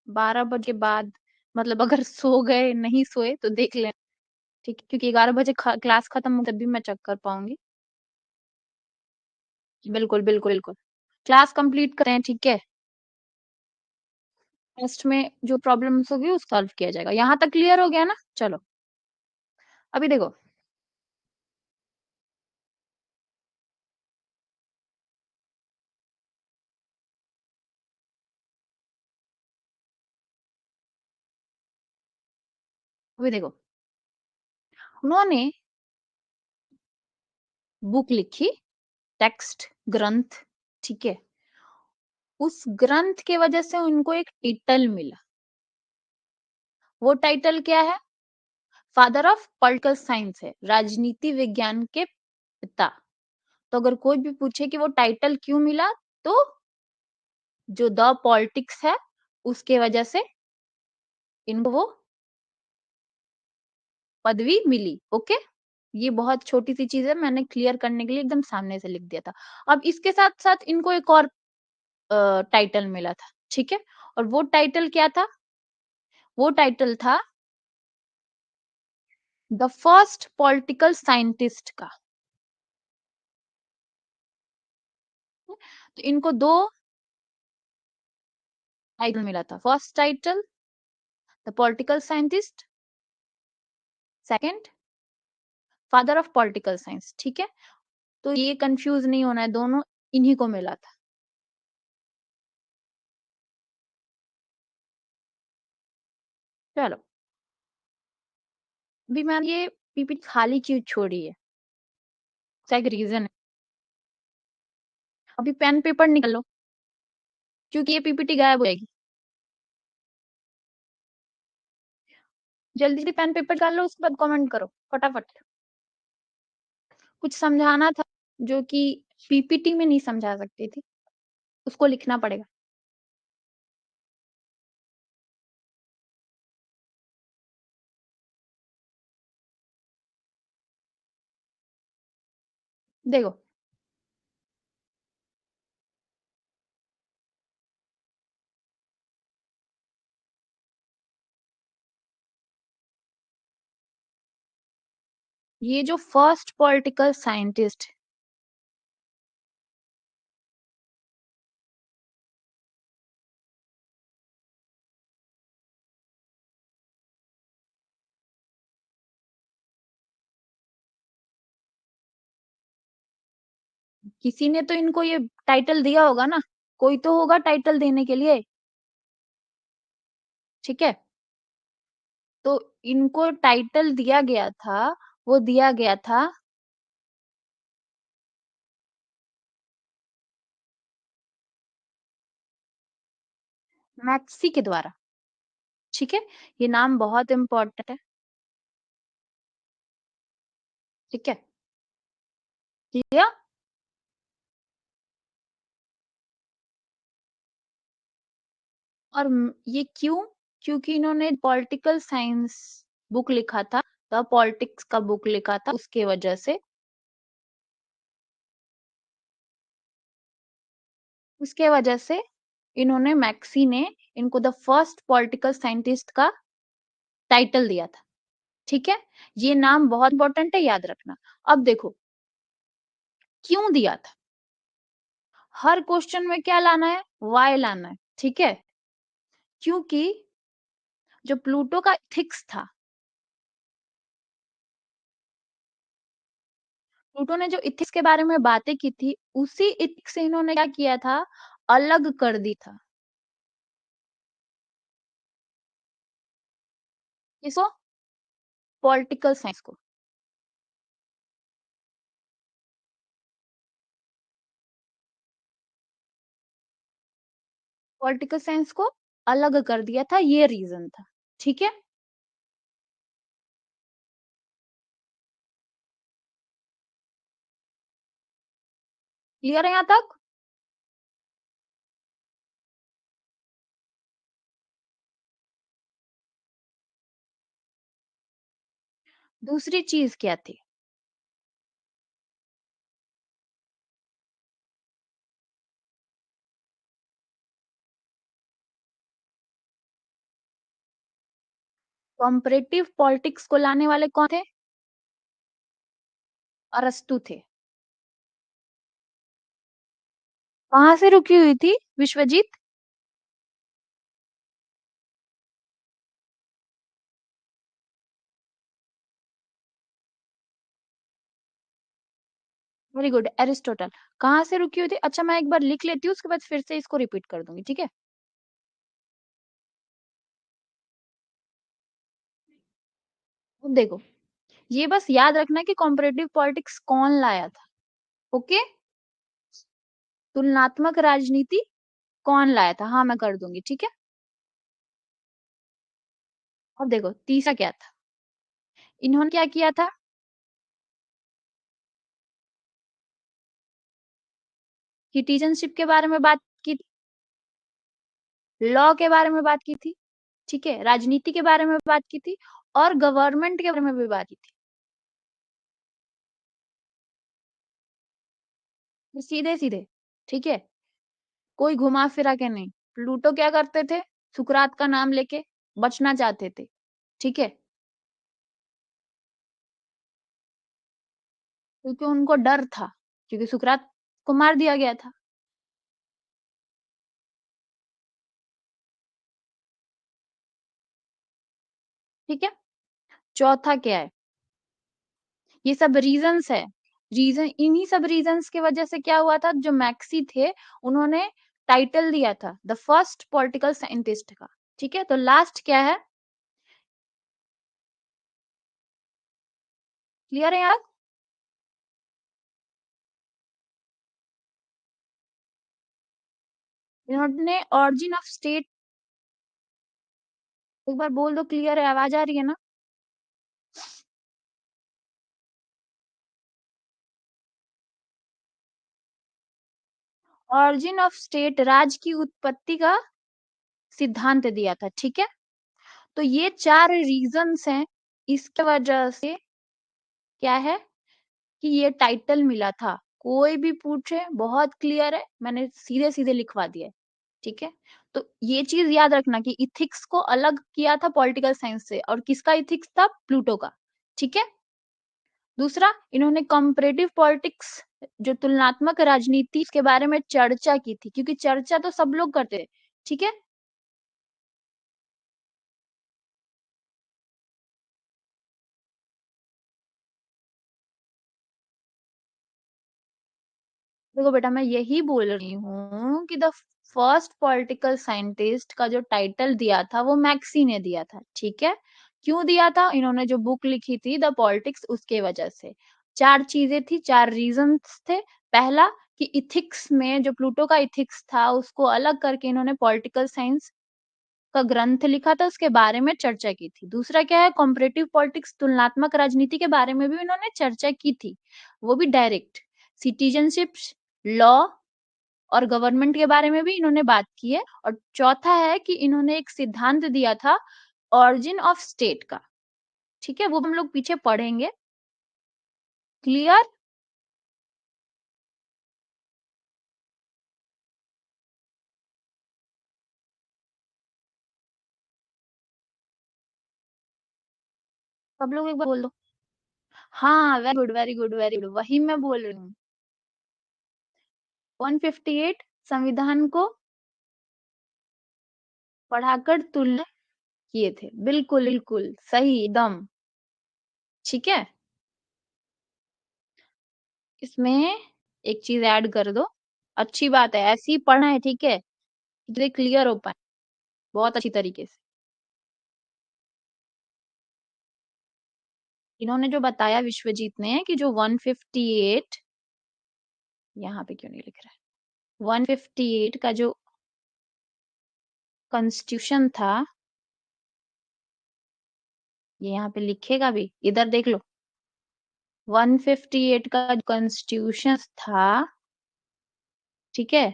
S1: 12 बजे बाद मतलब अगर सो गए, नहीं सोए तो देख लें, ठीक है? क्योंकि 11 बजे ख क्लास खत्म हो तभी मैं चेक कर पाऊँगी। बिल्कुल, बिल्कुल, बिल्कुल। क्लास कंप्लीट करें, ठीक है? टेस्ट में जो प्रॉब्लम्स होगी उसको सॉल्व किया जाएगा। यहाँ तक क्लियर हो गया ना? चलो, अभी देखो, अभी देखो, उन्होंने बुक लिखी, टेक्स्ट, ग्रंथ, ठीक है? उस ग्रंथ के वजह से उनको एक टाइटल मिला। वो टाइटल क्या है? फादर ऑफ पॉलिटिकल साइंस है, राजनीति विज्ञान के पिता। तो अगर कोई भी पूछे कि वो टाइटल क्यों मिला, तो जो द पॉलिटिक्स है, उसके वजह से इनको वो पदवी मिली, ओके? ये बहुत छोटी-सी चीज़ है, मैंने क्लियर करने के लिए एकदम सामने से लिख दिया था। अब इसके साथ-साथ इनको एक और टाइटल मिला था, ठीक है? और वो टाइटल क्या था? वो टाइटल था द फर्स्ट पॉलिटिकल साइंटिस्ट का। तो इनको 2 टाइटल मिला था। First title the political scientist, second father of political science, ठीक है? तो ये कन्फ्यूज़ नहीं होना है, दोनों इन्हीं को मिला था। चलो, अभी मैंने ये पीपीटी खाली क्यों छोड़ी है? इसका एक रीज़न है। अभी पेन पेपर निकाल लो, क्योंकि ये पीपीटी गायब हो जाएगी। जल्दी से पेन पेपर निकाल लो, उसके बाद कमेंट करो, फटाफट। कुछ समझाना था, जो कि पीपीटी में नहीं समझा सकती थी, उसको लिखना पड़ेगा। देखो, ये जो फर्स्ट पॉलिटिकल साइंटिस्ट किसी ने तो इनको ये टाइटल दिया होगा ना, कोई तो होगा टाइटल देने के लिए, ठीक है? तो इनको टाइटल दिया गया था, वो दिया गया था मैक्सी के द्वारा, ठीक है? ये नाम बहुत इम्पोर्टेंट है, ठीक है? क्लियर? और ये क्यों? क्योंकि इन्होंने पॉलिटिकल साइंस बुक लिखा था, द पॉलिटिक्स का बुक लिखा था, उसके वजह से इन्होंने मैक्सी ने इनको द फर्स्ट पॉलिटिकल साइंटिस्ट का टाइटल दिया था, ठीक है? ये नाम बहुत इम्पोर्टेंट है, याद रखना। अब देखो, क्यों दिया था? हर क्वेश्चन में क्या लाना है? व्हाय लाना है, ठीक है? क्योंकि जो प्लूटो का एथिक्स था, प्लूटो ने जो एथिक्स के बारे में बातें की थी, उसी एथिक्स से इन्होंने क्या किया था? अलग कर दी था। किसको? पॉलिटिकल साइंस को। पॉलिटिकल साइंस को अलग कर दिया था, ये रीज़न था, ठीक है? क्लियर है यहाँ तक? दूसरी चीज़ क्या थी? कॉम्परेटिव पॉलिटिक्स को लाने वाले कौन थे? अरस्तु थे। कहाँ से रुकी हुई थी विश्वजीत? Very good, Aristotle. कहाँ से रुकी हुई थी? अच्छा, मैं एक बार लिख लेती हूँ, उसके बाद फिर से इसको रिपीट कर दूंगी, ठीक है? अब देखो, ये बस याद रखना कि कॉम्परेटिव पॉलिटिक्स कौन लाया था। ओके, तुलनात्मक राजनीति कौन लाया था? हाँ, मैं कर दूंगी, ठीक है। अब देखो, तीसरा क्या था? इन्होंने क्या किया था? सिटीजनशिप के बारे में बात की, लॉ के बारे में बात की थी, ठीक है, राजनीति के बारे में बात की थी, और गवर्नमेंट के बारे में भी बात की थी। सीधे सीधे, ठीक है, कोई घुमा फिरा के नहीं। प्लूटो क्या करते थे? सुकरात का नाम लेके बचना चाहते थे, ठीक है, क्योंकि उनको डर था, क्योंकि सुकरात को मार दिया गया था। ठीक है, चौथा क्या है? ये सब रीजंस है। रीजन, इन्हीं सब रीजंस की वजह से क्या हुआ था, जो मैक्सी थे उन्होंने टाइटल दिया था द फर्स्ट पॉलिटिकल साइंटिस्ट का। ठीक है, तो लास्ट क्या है? क्लियर है यार? इन्होंने ऑरिजिन ऑफ स्टेट, एक बार बोल दो, क्लियर है? आवाज आ रही है ना? ऑरिजिन ऑफ स्टेट, राज की उत्पत्ति का सिद्धांत दिया था, ठीक है। तो ये चार रीजंस हैं, इसके वजह से क्या है कि ये टाइटल मिला था। कोई भी पूछे, बहुत क्लियर है, मैंने सीधे सीधे लिखवा दिया है, ठीक है। तो ये चीज याद रखना कि इथिक्स को अलग किया था पॉलिटिकल साइंस से, और किसका इथिक्स था? प्लूटो का, ठीक है। दूसरा, इन्होंने कंपैरेटिव पॉलिटिक्स, जो तुलनात्मक राजनीति के बारे में चर्चा की थी, क्योंकि चर्चा तो सब लोग करते हैं, ठीक है। देखो बेटा, मैं यही बोल रही हूँ कि द फर्स्ट पॉलिटिकल साइंटिस्ट का जो टाइटल दिया था वो मैक्सी ने दिया था, ठीक है। क्यों दिया था? इन्होंने जो बुक लिखी थी द पॉलिटिक्स, उसके वजह से। चार चीजें थी, चार रीजंस थे। पहला, कि इथिक्स में जो प्लूटो का इथिक्स था उसको अलग करके इन्होंने पॉलिटिकल साइंस का ग्रंथ लिखा था, उसके बारे में चर्चा की थी। दूसरा क्या है? कॉम्परेटिव पॉलिटिक्स, तुलनात्मक राजनीति के बारे में भी इन्होंने चर्चा की थी, वो भी डायरेक्ट। सिटीजनशिप, लॉ और गवर्नमेंट के बारे में भी इन्होंने बात की है। और चौथा है कि इन्होंने एक सिद्धांत दिया था ऑरिजिन ऑफ स्टेट का, ठीक है, वो हम लोग पीछे पढ़ेंगे। क्लियर? सब लोग एक बार बोल दो। हाँ, very good, very good, very good, वही मैं बोल रही हूँ। 158 संविधान को पढ़ाकर तुलना किए थे, बिल्कुल बिल्कुल सही एकदम, ठीक है। इसमें एक चीज ऐड कर दो, अच्छी बात है, ऐसे ही पढ़ना है, ठीक है, इसलिए क्लियर हो पाए बहुत अच्छी तरीके से। इन्होंने जो बताया विश्वजीत ने कि जो 158, यहाँ पे क्यों नहीं लिख रहा है, 158 का जो कॉन्स्टिट्यूशन था, ये यहाँ पे लिखेगा भी, इधर देख लो। 158 का कॉन्स्टिट्यूशन था, ठीक है,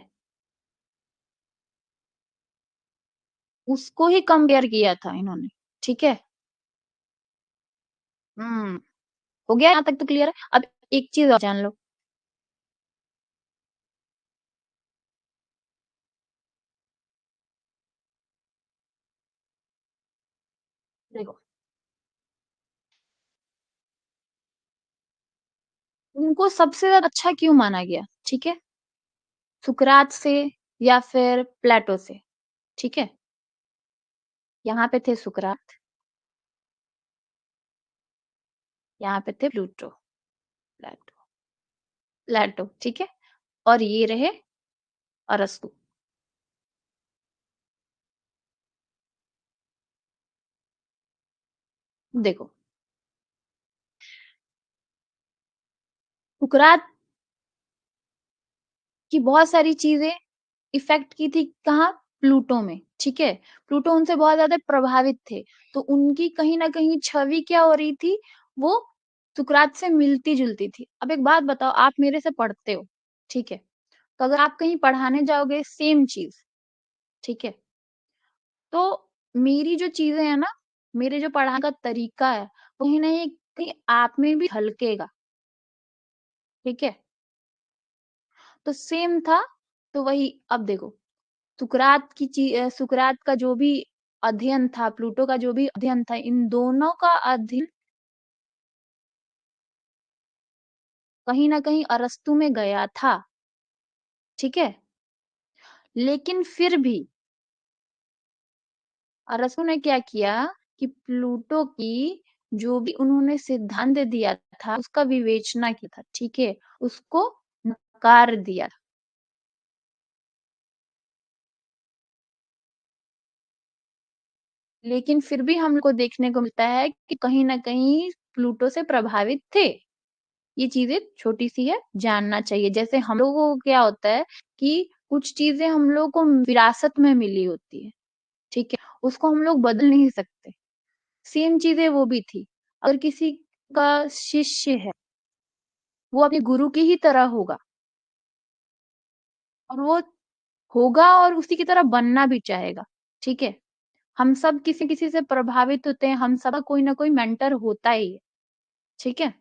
S1: उसको ही कंपेयर किया था इन्होंने, ठीक है। हम्म, हो गया यहाँ तक तो क्लियर है। अब एक चीज और जान लो। देखो, उनको सबसे ज़्यादा अच्छा क्यों माना गया? ठीक है? सुकरात से या फिर प्लेटो से, ठीक है? यहाँ पे थे सुकरात, यहाँ पे थे प्लेटो, ठीक है? और ये रहे अरस्तू। देखो, सुकरात की बहुत सारी चीज़ें इफ़ेक्ट की थी कहाँ? प्लूटो में, ठीक है? प्लूटो उनसे बहुत ज़्यादा प्रभावित थे, तो उनकी कहीं न कहीं छवि क्या हो रही थी, वो सुकरात से मिलती-जुलती थी। अब एक बात बताओ, आप मेरे से पढ़ते हो, ठीक है? तो अगर आप कहीं पढ़ाने जाओगे सेम चीज़, ठीक है? तो मेरी जो चीज़ें हैं ना, मेरे जो पढ़ाने का तरीका है, कहीं न कहीं आप में भी झलकेगा, ठीक है? तो सेम था, तो वही अब देखो सुकरात का जो भी अध्ययन था, प्लूटो का जो भी अध्ययन था, इन दोनों का अध्ययन कहीं न कहीं अरस्तू में गया था, ठीक है? लेकिन फिर भी अरस्तू ने क्या किया कि प्लूटो की जो भी उन्होंने सिद्धांत दिया था, उसका विवेचना किया था, ठीक है? उसको नकार दिया। लेकिन फिर भी हम को देखने को मिलता है कि कहीं न कहीं प्लूटो से प्रभावित थे। ये चीज़ें छोटी-सी है, जानना चाहिए। जैसे हम लोगों को क्या होता है कि कुछ चीज़ें हम लोगों को विरासत में मिली होती है, ठीक है? उसको हम लोग बदल नहीं सकते। सेम चीज़ें वो भी थी। अगर किसी का शिष्य है, वो अपने गुरु की ही तरह होगा और वो होगा और उसी की तरह बनना भी चाहेगा, ठीक है? हम सब किसी-किसी से प्रभावित होते हैं, हम सबका कोई ना कोई मेंटर होता ही है, ठीक है?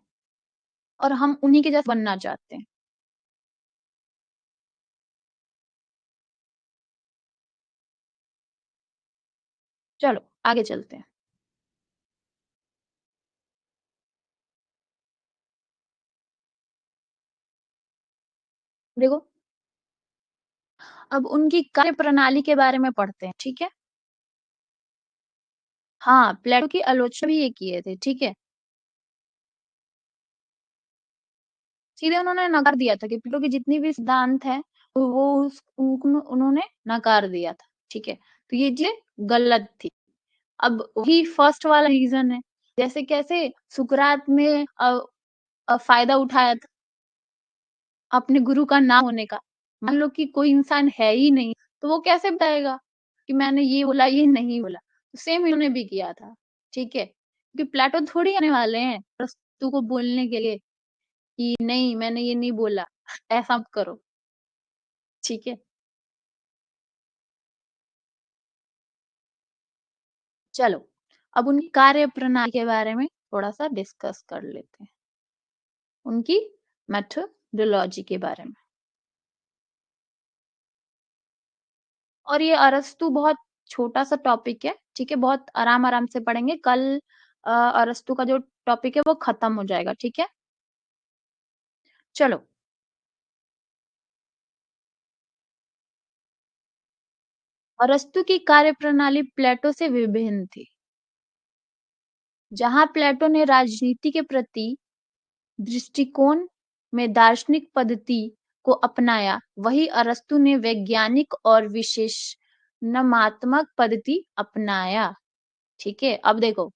S1: और हम उन्हीं के जैसा बनना चाहते हैं। चलो, आगे चलते हैं। देखो, अब उनकी कार्यप्रणाली के बारे में पढ़ते हैं, ठीक है? हाँ, प्लेटो की आलोचना भी ये किए थे, ठीक है? सीधे उन्होंने नकार दिया था कि प्लेटो की जितनी भी सिद्धांत हैं, वो उस उनको उन्होंने नकार दिया था, ठीक है? तो ये चीज़ें गलत थी। अब वही फर्स्ट वाला रीज़न है, जैसे कैसे सुकरात में फ़ायदा उठाया था अपने गुरु का ना होने का। मान लो कि कोई इंसान है ही नहीं, तो वो कैसे बताएगा कि मैंने ये बोला, ये नहीं बोला? सेम इन्होंने भी किया था, ठीक है? क्योंकि प्लेटो थोड़ी आने वाले हैं अरस्तू को बोलने के लिए कि नहीं मैंने ये नहीं बोला, ऐसा मत करो, ठीक है? चलो, अब उनकी कार्यप्रणाली के बारे में थोड़ा-सा डिस्कस कर लेते हैं। उनकी मेथोडोलॉजी के बारे में। और ये अरस्तू बहुत छोटा-सा टॉपिक है, ठीक है? बहुत आराम-आराम से पढ़ेंगे। कल अरस्तू का जो टॉपिक है वो खत्म हो जाएगा, ठीक है? चलो, अरस्तू की कार्यप्रणाली प्लेटो से विभिन्न थी। जहाँ प्लेटो ने राजनीति के प्रति दृष्टिकोण में दार्शनिक पद्धति को अपनाया, वहीं अरस्तू ने वैज्ञानिक और विश्लेषणात्मक पद्धति अपनाया, ठीक है? अब देखो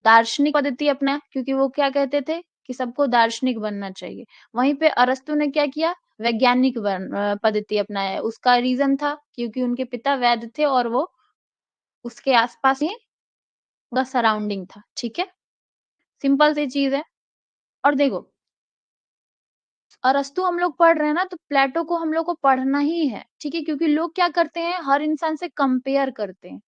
S1: दार्शनिक पद्धति अपनाया क्योंकि वो क्या कहते थे कि सबको दार्शनिक बनना चाहिए। वहीं पे अरस्तू ने क्या किया? वैज्ञानिक पद्धति अपनाया। उसका रीज़न था क्योंकि उनके पिता वैद्य थे और वो उसके आस-पास ही उनका सराउंडिंग था, ठीक है? सिंपल सी चीज़ है। और देखो, अरस्तू हम लोग पढ़ रहे हैं ना तो प्लेटो को हम लोग को पढ़ना ही है, ठीक है? क्योंकि लोग क्या करते हैं हर इंसान से कंपेयर करते हैं।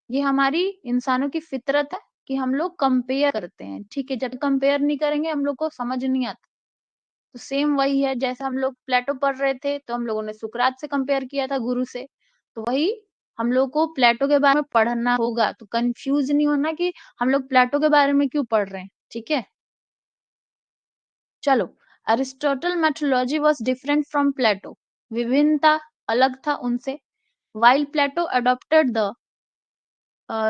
S1: ये हमारी इंसानों की फितरत है कि हम लोग कंपेयर करते हैं, ठीक है? जब कंपेयर नहीं करेंगे हम लोग को समझ नहीं आता। तो सेम वही है जैसे हम लोग प्लेटो पढ़ रहे थे तो हम लोगों ने सुकरात से कंपेयर किया था गुरु से। तो वही हम लोग को प्लेटो के बारे में पढ़ना होगा। तो कन्फ्यूज़ नहीं होना कि हम लोग प्लेटो के बारे में क्यों पढ़ रहे हैं, ठीक है? चलो, Aristotle methodology was different from Plato, विभिन्न था, अलग था उनसे. While Plato adopted the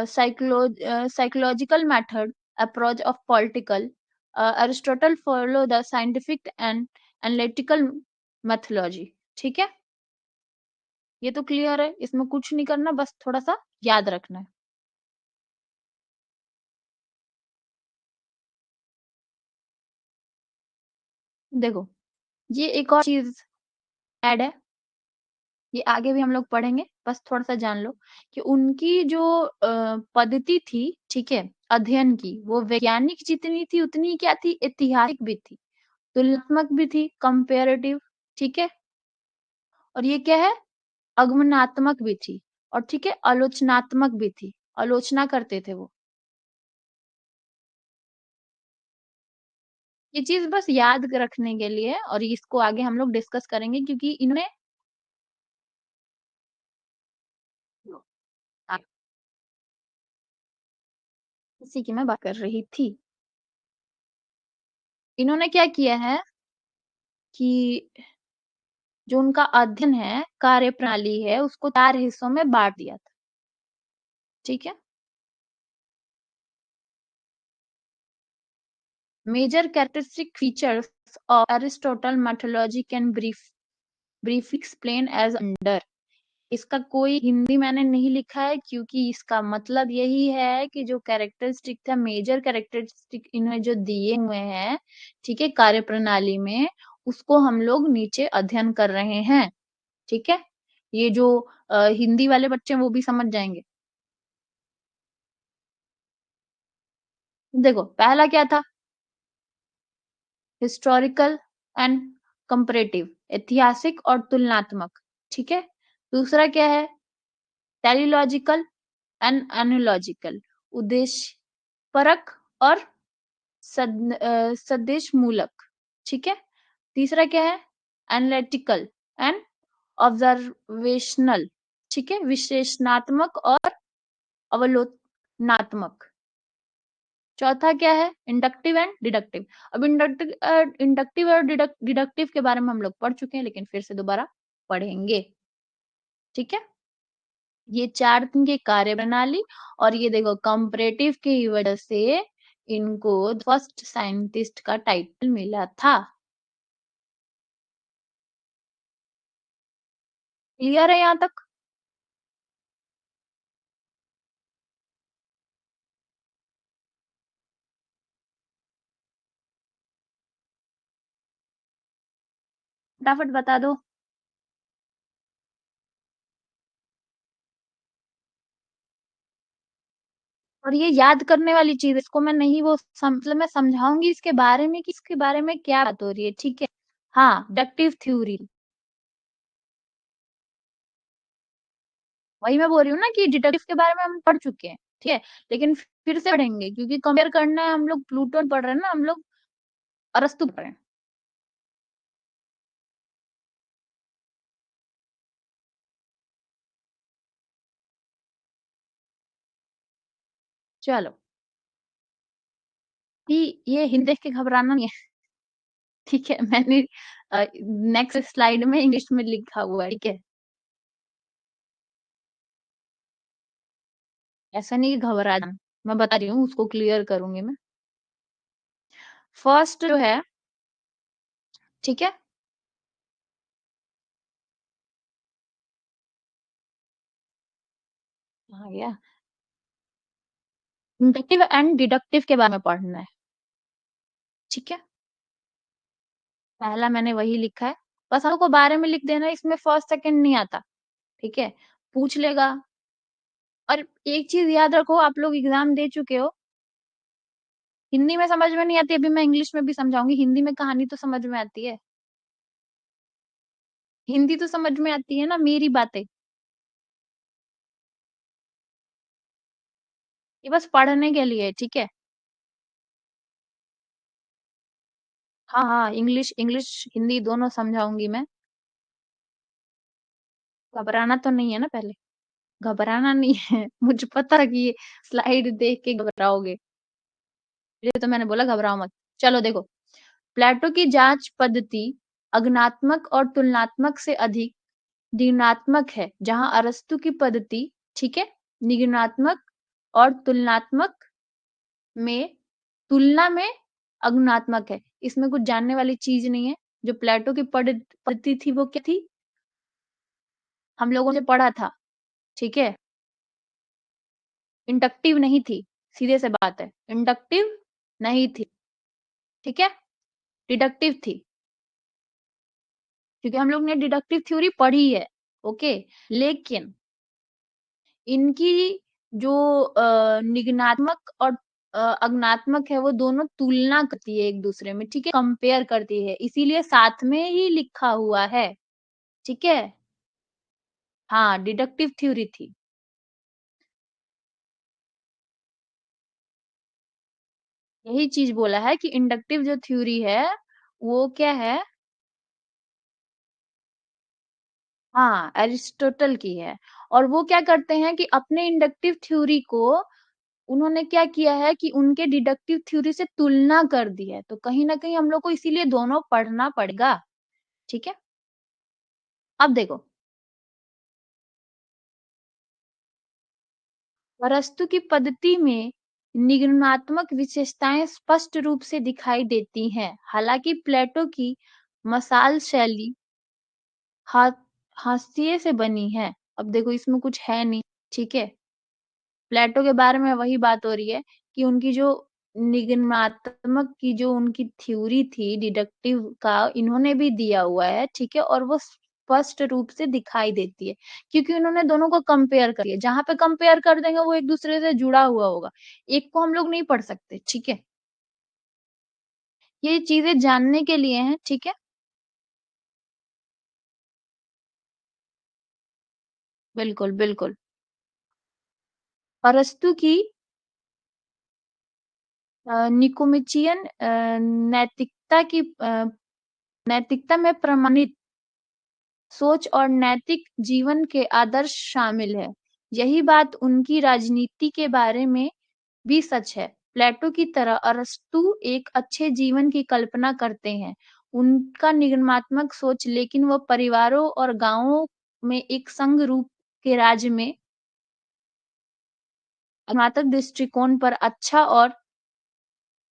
S1: psychological method approach of political, Aristotle followed the scientific and analytical methodology. ठीक है, ये तो क्लियर है, इसमें कुछ नहीं करना, बस थोड़ा सा याद रखना है. देखो, ये एक और चीज ऐड है, ये आगे भी हम लोग पढ़ेंगे, बस थोड़ा सा जान लो कि उनकी जो पद्धति थी, ठीक है, अध्ययन की, वो वैज्ञानिक जितनी थी उतनी क्या थी, ऐतिहासिक भी थी, तुलनात्मक भी थी, कंपेरेटिव. ठीक है, और ये क्या है, आगमनात्मक भी थी, और ठीक है, आलोचनात्मक भी थी, आलोचना करते थे वो. ये चीज बस याद रखने के लिए, और इसको आगे हम लोग डिस्कस करेंगे, क्योंकि इन्होंने इसी की मैं बात कर रही थी. इन्होंने क्या किया है कि जो उनका अध्ययन है, कार्यप्रणाली है, उसको 4 हिस्सों में बांट दिया था. ठीक है, major characteristic features of Aristotle methodology can briefly explain as under. इसका कोई हिंदी मैंने नहीं लिखा है, क्योंकि इसका मतलब यही है कि जो कैरेक्टरिस्टिक था, मेजर कैरेक्टरिस्टिक इन्हें जो दिए हुए हैं, ठीक है, कार्यप्रणाली में, उसको हम लोग नीचे अध्ययन कर रहे हैं. ठीक है, ये जो हिंदी वाले बच्चे हैं वो भी समझ जाएंगे. देखो, पहला क्या था, हिस्टोरिकल एंड कंपैरेटिव, ऐतिहासिक और तुलनात्मक. ठीक है, दूसरा क्या है, टेलीलॉजिकल एंड एनालॉजिकल, उद्देश्य परक और सदेश मूलक. ठीक है, तीसरा क्या है, एनालिटिकल एंड ऑब्जर्वेशनल. ठीक है, विश्लेषणात्मक और अवलोकनात्मक. चौथा क्या है, इंडक्टिव एंड डिडक्टिव. अब इंडक्टिव और डिडक्टिव के बारे में हम लोग पढ़ चुके हैं, लेकिन फिर से दोबारा पढ़ेंगे. ठीक है, ये 4 दिन की कार्यप्रणाली, और ये देखो, कंपैरेटिव की वजह से इनको फर्स्ट साइंटिस्ट का टाइटल मिला था. क्लियर है यहाँ तक? फटाफट बता दो. और ये याद करने वाली चीज, इसको मैं नहीं वो मतलब मैं समझाऊंगी इसके बारे में कि इसके बारे में क्या बात हो रही है. ठीक है, हाँ, डिडक्टिव थ्योरी, वही मैं बोल रही हूँ ना कि डिडक्टिव के बारे में हम पढ़ चुके हैं. ठीक है, लेकिन फिर से पढ़ेंगे, क्योंकि कंपेयर करना है, हम लोग प्लूटोन पढ़ रहे हैं ना, हम लोग अरस्तु पढ़ रहे हैं. चलो, ये हिंदी देख के घबराना नहीं है. ठीक है, मैंने नेक्स्ट स्लाइड में इंग्लिश में लिखा हुआ है. ठीक है, ऐसा नहीं कि घबरा जाना, मैं बता रही हूँ, उसको क्लियर करूंगी मैं. फर्स्ट जो है, ठीक है, आ गया, इंडक्टिव एंड डिडक्टिव के बारे में पढ़ना है. ठीक है, पहला मैंने वही लिखा है, बस आपको बारे में लिख देना, इसमें फर्स्ट सेकंड नहीं आता. ठीक है, पूछ लेगा. और एक चीज याद रखो, आप लोग एग्जाम दे चुके हो, हिंदी में समझ में नहीं आती, अभी मैं इंग्लिश में भी समझाऊंगी, हिंदी में कहानी तो समझ में आती है, हिंदी तो समझ में आती है ना मेरी बातें. ये बस पढ़ने के लिए. ठीक है, हाँ हाँ, इंग्लिश इंग्लिश हिंदी दोनों समझाऊंगी मैं. घबराना तो नहीं है ना पहले, घबराना नहीं है. मुझे पता है कि ये स्लाइड देख के घबराओगे, ये तो मैंने बोला घबराओ मत. चलो देखो, प्लेटो की जांच पद्धति अज्ञात्मक और तुलनात्मक से अधिक निगमनात्मक है, जहां अरस्तू की पद्धति, ठीक है, निगमनात्मक और तुलनात्मक में तुलना में अज्ञात्मक है। इसमें कुछ जानने वाली चीज नहीं है। जो प्लेटो की पद्धति थी वो क्या थी, हम लोगों ने पढ़ा था, ठीक है, इंडक्टिव नहीं थी। सीधे से बात है, इंडक्टिव नहीं थी, ठीक है, डिडक्टिव थी, क्योंकि हम लोग ने डिडक्टिव थ्योरी पढ़ी है। ओके, लेकिन इनकी जो निगनात्मक और अज्ञात्मक है, वो दोनों तुलना करती है एक दूसरे में, ठीक है, कंपेयर करती है, इसीलिए साथ में ही लिखा हुआ है, ठीक है। हाँ, डिडक्टिव थ्योरी थी। यही चीज बोला है कि इंडक्टिव जो थ्योरी है वो क्या है, हाँ, एरिस्टोटल की है। और वो क्या करते हैं कि अपने इंडक्टिव थ्योरी को उन्होंने क्या किया है कि उनके डिडक्टिव थ्योरी से तुलना कर दी है, तो कहीं ना कहीं हम लोग को इसीलिए दोनों पढ़ना पड़ेगा, ठीक है। अब देखो, अरस्तु की पद्धति में निगमनात्मक विशेषताएं स्पष्ट रूप से दिखाई देती हैं, हालांकि प्लेटो की मसाल शैली हा, हास्य से बनी है। अब देखो, इसमें कुछ है नहीं, ठीक है। प्लेटो के बारे में वही बात हो रही है कि उनकी जो निगमात्मक की जो उनकी थ्योरी थी डिडक्टिव का, इन्होंने भी दिया हुआ है, ठीक है, और वो स्पष्ट रूप से दिखाई देती है, क्योंकि उन्होंने दोनों को कंपेयर कर लिया। जहां पे कंपेयर कर देंगे वो एक दूसरे से जुड़ा हुआ होगा, एक को हम लोग नहीं पढ़ सकते, ठीक है। ये चीजें जानने के लिए हैं, ठीक है। बिल्कुल बिल्कुल। अरस्तु की निकोमेचियन नैतिकता की नैतिकता में प्रमाणित सोच और नैतिक जीवन के आदर्श शामिल है। यही बात उनकी राजनीति के बारे में भी सच है। प्लेटो की तरह अरस्तु एक अच्छे जीवन की कल्पना करते हैं। उनका निगमात्मक सोच, लेकिन वह परिवारों और गांवों में एक संघ रूप के राज्य में अनात्मक दृष्टिकोण पर अच्छा और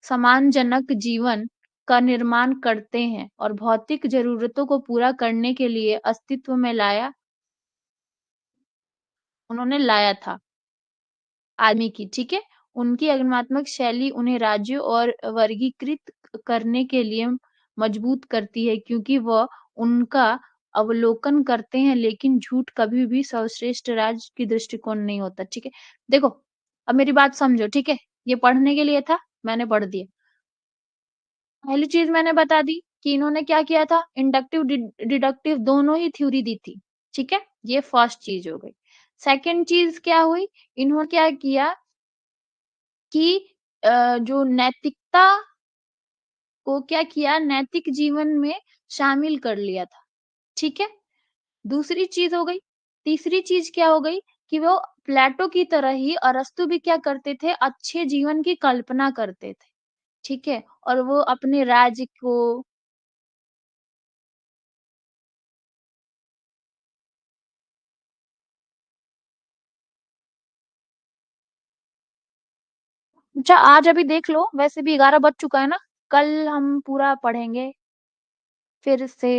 S1: सम्मानजनक जीवन का निर्माण करते हैं और भौतिक जरूरतों को पूरा करने के लिए अस्तित्व में उन्होंने लाया था आदमी की, ठीक है। उनकी आगमनात्मक शैली उन्हें राज्यों और वर्गीकृत करने के लिए मजबूत करती है, क्योंकि वह उनका अवलोकन करते हैं, लेकिन झूठ कभी भी सर्वश्रेष्ठ राज्य की दृष्टिकोण नहीं होता, ठीक है। देखो, अब मेरी बात समझो, ठीक है। ये पढ़ने के लिए था, मैंने पढ़ दिया। पहली चीज मैंने बता दी कि इन्होंने क्या किया था, इंडक्टिव डिडक्टिव दोनों ही थ्योरी दी थी, ठीक है। ये फर्स्ट चीज हो गई। सेकंड चीज क्या हुई, इन्होंने क्या किया कि जो नैतिकता को क्या किया, नैतिक जीवन में शामिल कर लिया था, ठीक है। दूसरी चीज हो गई। तीसरी चीज क्या हो गई कि वो प्लेटो की तरह ही अरस्तु भी क्या करते थे, अच्छे जीवन की कल्पना करते थे, ठीक है, और वो अपने राज्य को, अच्छा आज अभी देख लो, वैसे भी 11 बज चुका है ना, कल हम पूरा पढ़ेंगे फिर से।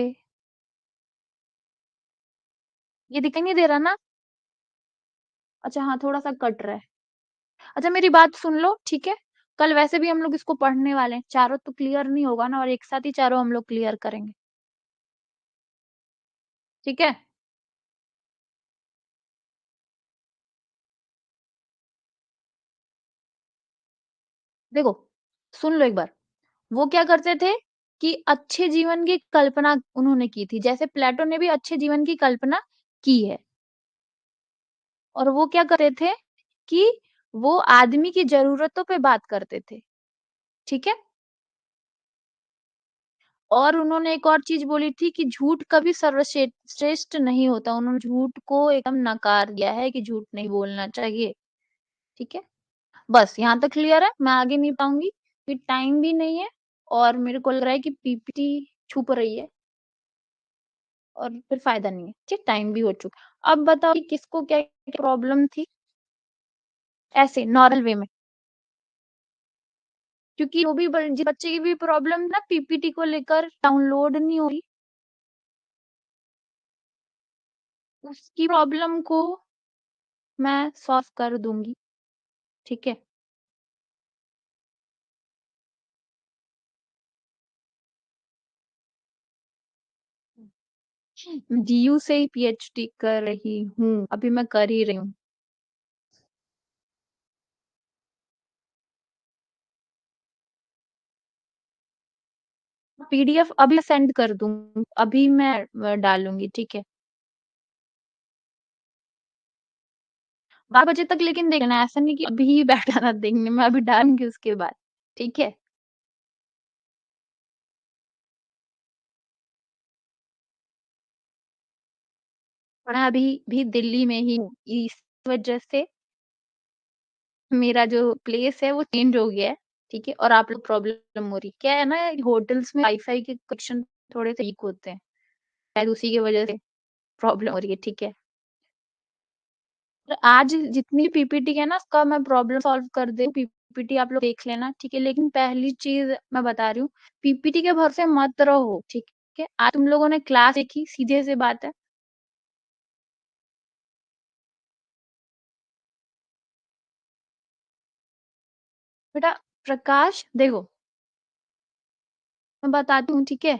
S1: ये दिखाई नहीं दे रहा ना? अच्छा हाँ, थोड़ा सा कट रहा है। अच्छा मेरी बात सुन लो, ठीक है। कल वैसे भी हम लोग इसको पढ़ने वाले हैं, चारों तो क्लियर नहीं होगा ना, और एक साथ ही चारों हम लोग क्लियर करेंगे, ठीक है। देखो, सुन लो एक बार। वो क्या करते थे कि अच्छे जीवन की कल्पना उन्होंने की थी, जैसे प्लेटो ने भी अच्छे जीवन की कल्पना की है। और वो क्या करते थे कि वो आदमी की जरूरतों पे बात करते थे, ठीक है। और उन्होंने एक और चीज बोली थी कि झूठ कभी सर्वश्रेष्ठ श्रेष्ठ नहीं होता। उन्होंने झूठ को एकदम नकार दिया है कि झूठ नहीं बोलना चाहिए, ठीक है। बस यहाँ तक क्लियर है, मैं आगे नहीं पाऊंगी, फिर टाइम भी नहीं है। और मेरे को लग रहा है कि पीपीटी छुप रही है और फिर फ़ायदा नहीं है। ठीक, टाइम भी हो चुका। अब बताओ कि किसको क्या-क्या प्रॉब्लम थी? ऐसे नॉर्मल वे में। क्योंकि जो भी जिस बच्चे की भी प्रॉब्लम ना पीपीटी को लेकर डाउनलोड नहीं हो रही, उसकी प्रॉब्लम को मैं सॉल्व कर दूँगी, ठीक है? जीयू से ही पीएचडी कर रही हूँ, अभी मैं कर ही रही हूँ। पीडीएफ अभी सेंड कर दूँ, अभी मैं डालूँगी, ठीक है? 12 बजे तक लेकिन देखना, ऐसा नहीं कि अभी ही बैठ जाना देखने, मैं अभी डालूँगी उसके बाद, ठीक है? मैं अभी भी दिल्ली में ही हूँ, इस वजह से मेरा जो प्लेस है वो चेंज हो गया है, ठीक है? और आप लोग प्रॉब्लम हो रही है। क्या है ना होटल्स में वाईफ़ाई के कनेक्शन थोड़े से वीक होते हैं, शायद उसी की वजह से प्रॉब्लम हो रही है, ठीक है? और आज जितनी पीपीटी है ना उसका मैं प्रॉब्लम सॉल्व कर दे पीपीटी आप लोग देख लेना, ठीक है? लेकिन पहली चीज़ मैं बता रही हूँ, पीपीटी के भरोसे मत रहो, ठीक है? आज तुम लोगों ने क्लास देखी, सीधे सी बात है। बेटा प्रकाश देखो, मैं बताती हूँ, ठीक है?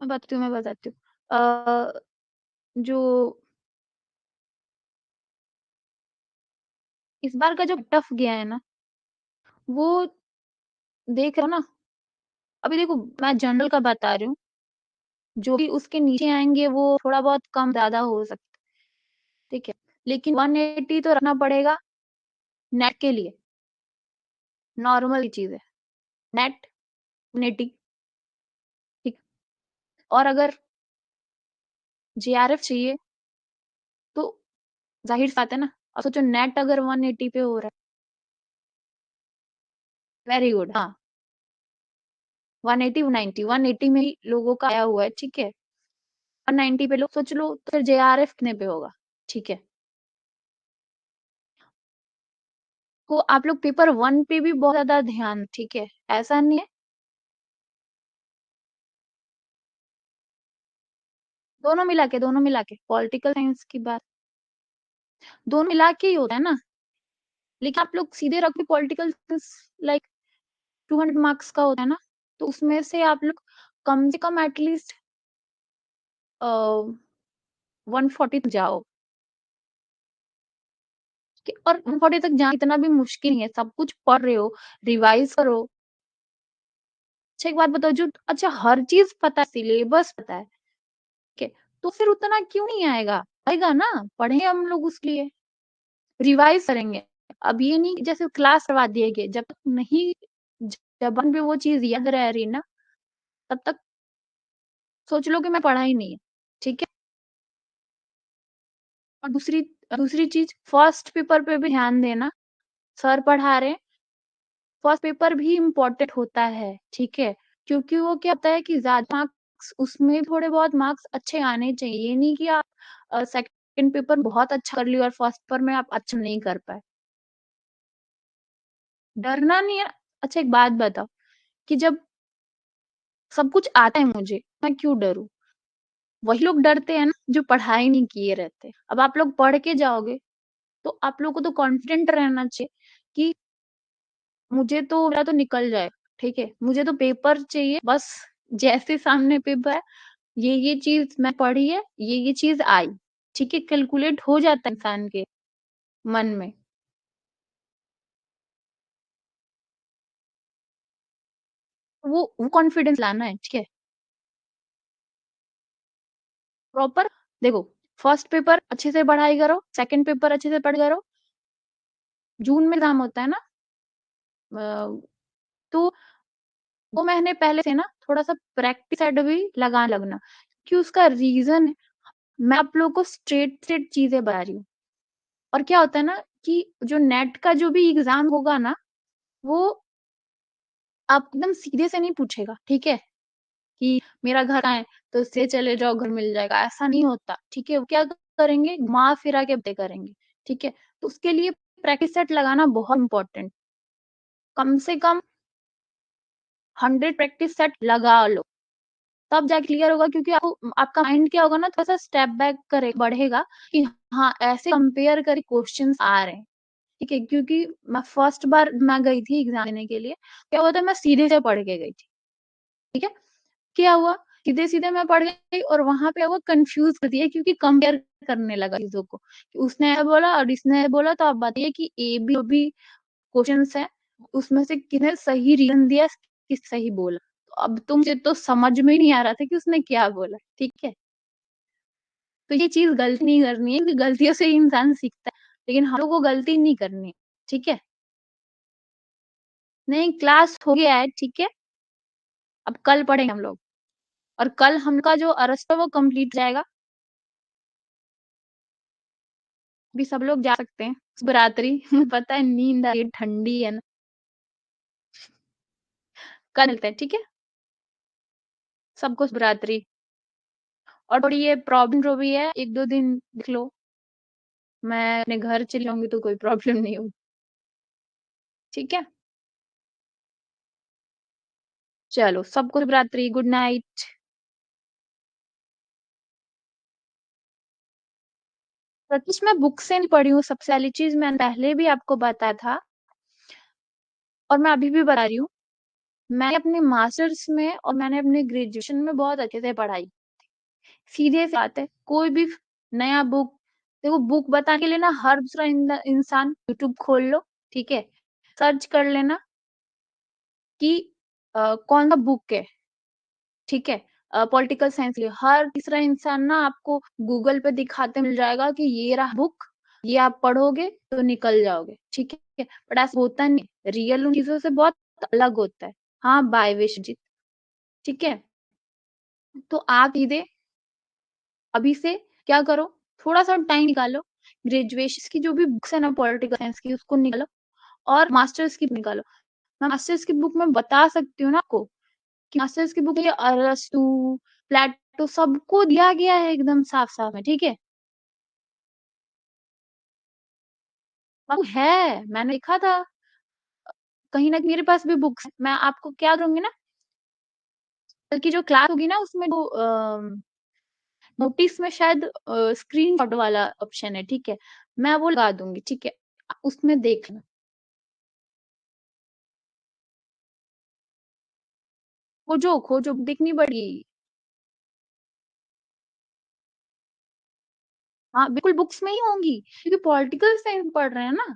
S1: मैं बताती हूँ। जो इस बार का जो टफ गया है ना, वो देख रहे हो ना, अभी देखो मैं जनरल का बता रही हूँ, जो भी उसके नीचे आएँगे वो थोड़ा बहुत कम ज़्यादा हो सकता है, ठीक है? लेकिन 180 तो रखना पड़ेगा नेट के लिए, नॉर्मल ही चीज़ है। नेट 180 ठीक, और अगर जेआरएफ चाहिए तो ज़ाहिर-सी बात है ना, अब सोचो नेट अगर 180 पे हो रहा है, वेरी गुड हाँ, 180 190 180 में ही लोगों का आया हुआ है, ठीक है? 190 पे लो सोच लो तो फिर जेआरएफ कितने पे होगा? ठीक है। तो आप लोग पेपर 1 पे भी बहुत ज़्यादा ध्यान ठीक है, ऐसा नहीं है, दोनों मिला के पॉलिटिकल साइंस की बात दोनों मिला के ही होता है ना, लेकिन आप लोग सीधे रखो पॉलिटिकल साइंस लाइक 200 मार्क्स का होता है ना, तो उसमें से आप लोग कम से कम एटलीस्ट 140 तक जाओ, ठीक है? और 140 तक जाना इतना भी मुश्किल नहीं है, सब कुछ पढ़ रहे हो, रिवाइज़ करो। अच्छा एक बात बताओ जो अच्छा हर चीज़ पता है, सिलेबस पता है, ठीक है? तो फिर उतना क्यों नहीं आएगा? आएगा ना, पढ़ेंगे हम लोग उसके लिए। रिवाइज़ करेंगे। अब ये नहीं कि जैसे क्लास करवा दिए गए, जब तक नहीं ज़बान पे वो चीज़ याद रह रही ना, तब तक सोच लो कि मैं पढ़ा ही नहीं है, ठीक है? और दूसरी चीज़ फर्स्ट पेपर पे भी ध्यान देना, सर पढ़ा रहे हैं, फर्स्ट पेपर भी इम्पोर्टेंट होता है, ठीक है? क्योंकि वो क्या होता है कि ज़्यादा मार्क्स उसमें थोड़े बहुत मार्क्स अच्छे आने चाहिए, ये नहीं कि आप सेकंड पेपर बहुत अच्छा कर लिया और फर्स्ट पेपर में आप अच्छा नहीं कर पाए। डरना नहीं है अच्छा एक बात बताओ कि जब सब कुछ आता है मुझे, मैं क्यों डरूँ? वही लोग डरते हैं ना जो पढ़ाई नहीं किए रहते। अब आप लोग पढ़ के जाओगे, तो आप लोगों को तो कॉन्फिडेंट रहना चाहिए कि मुझे तो मेरा तो निकल जाएगा, ठीक है? मुझे तो पेपर चाहिए बस जैसे सामने पेपर है, ये चीज़ मैं पढ़ी है, ये चीज़ आई, ठीक है? कैलकुलेट हो जाता है इंसान के मन में। वो कॉन्फिडेंस लाना है, ठीक है? प्रॉपर देखो, फर्स्ट पेपर अच्छे से पढ़ाई करो, सेकंड पेपर अच्छे से पढ़ करो, जून में एग्ज़ाम होता है ना तो 2 महीने पहले से ना थोड़ा-सा प्रैक्टिस सेट भी लगाने लगना, कि उसका रीज़न है, मैं आप लोगों को स्ट्रेट स्ट्रेट चीज़ें बता रही हूँ। और क्या होता है ना कि जो नेट का जो भी एग्ज़ाम होगा ना, वो आप एकदम सीधे से नहीं पूछेगा, ठीक है? कि मेरा घर कहाँ है? तो से चले जाओ घर मिल जाएगा, ऐसा नहीं होता, ठीक है? वो क्या करेंगे घुमा-फिरा के बातें करेंगे, ठीक है? तो उसके लिए प्रैक्टिस सेट लगाना बहुत इम्पोर्टेंट कम से कम 100 प्रैक्टिस सेट लगा लो, तब जाके क्लियर होगा क्योंकि आपको आपका माइंड क्या होगा ना थोड़ा-सा स्टेप बैक करे बढ़ेगा कि हाँ, ऐसे कंपेयर करके क्वेश्चन्स आ रहे हैं, ठीक है? क्योंकि मैं फर्स्ट बार मैं गई थी एग्ज़ाम देने के लिए, क्या हुआ था मैं सीधे से पढ़ के गई थी, ठीक है? क्या हुआ, सीधे-सीधे मैं पढ़ गई और वहाँ पे वो कन्फ्यूज़ कर दिया क्योंकि कंपेयर करने लगा चीज़ों को। कि उसने ऐसा बोला और इसने ऐसा बोला तो आप बताइए कि ए, बी जो भी क्वेश्चन्स हैं, उसमें से किसने सही रीज़न दिया, किस सही बोला। तो अब तो मुझे तो समझ में ही नहीं आ रहा था कि उसने क्या बोला, ठीक है? तो ये चीज़ गलती नहीं करनी है क्योंकि गलतियों से ही इंसान सीखता है, लेकिन हम लोग को गलती नहीं करनी है, ठीक है? नहीं क्लास हो गया है, ठीक है? अब कल पढ़ेंगे हम लोग और कल हम का जो अरस्ता वो कंप्लीट जाएगा। अभी सब लोग जा सकते हैं। शुभ रात्रि पता है नींद आ रही है, ठंडी है ना। कल मिलते हैं, ठीक है? सबको शुभ रात्रि और थोड़ी ये प्रॉब्लम जो भी है 1-2 दिन देख लो। मैं अपने घर चली जाऊँगी तो कोई प्रॉब्लम नहीं होगी, ठीक है? चलो सबको शुभ रात्रि, गुड नाइट। सतीश मैं बुक से नहीं पढ़ी हूँ सबसे पहली चीज़ मैंने पहले भी आपको बताया था और मैं अभी भी बता रही हूँ। मैंने अपने मास्टर्स में और मैंने अपने ग्रेजुएशन में बहुत अच्छे से पढ़ाई। सीधे सी बात है, कोई भी नया बुक देखो बुक बताने के लिए ना हर दूसरा इंसान यूट्यूब खोल लो, ठीक है? सर्च कर लेना कि कौन-सा बुक है, ठीक है? पॉलिटिकल साइंस के लिए हर तीसरा इंसान ना आपको गूगल पे दिखाते मिल जाएगा कि ये रहा बुक, ये आप पढ़ोगे तो निकल जाओगे, ठीक है? बट ऐसा होता नहीं, रियल उन चीज़ों से बहुत अलग होता है। हाँ, बाय विश्वजीत, ठीक है? तो आप सीधे अभी से क्या करो, थोड़ा-सा टाइम निकालो, ग्रेजुएशन की जो भी बुक्स है ना पॉलिटिकल साइंस की उसको निकालो और मास्टर्स की निकालो। मैं मास्टर्स की बुक में बता सकती हूँ ना आपको कि मास्टर्स की बुक ये अरस्तू, प्लेटो सबको दिया गया है एकदम साफ-साफ में, ठीक है? अब है, मैंने देखा था, कहीं न मेरे पास भी बुक्स हैं। मैं आपको क्या करूँगी ना, कल की जो क्लास होगी ना उसमें जो नोटिस में शायद स्क्रीनशॉट वाला ऑप्शन है, ठीक है? मैं वो लगा दूँगी, ठीक है? उसमें देख लेना। खोजो, खोजो दिखनी पड़ेगी। हाँ, बिल्कुल बुक्स में ही होंगी क्योंकि पॉलिटिकल साइंस पढ़ रहे हैं ना,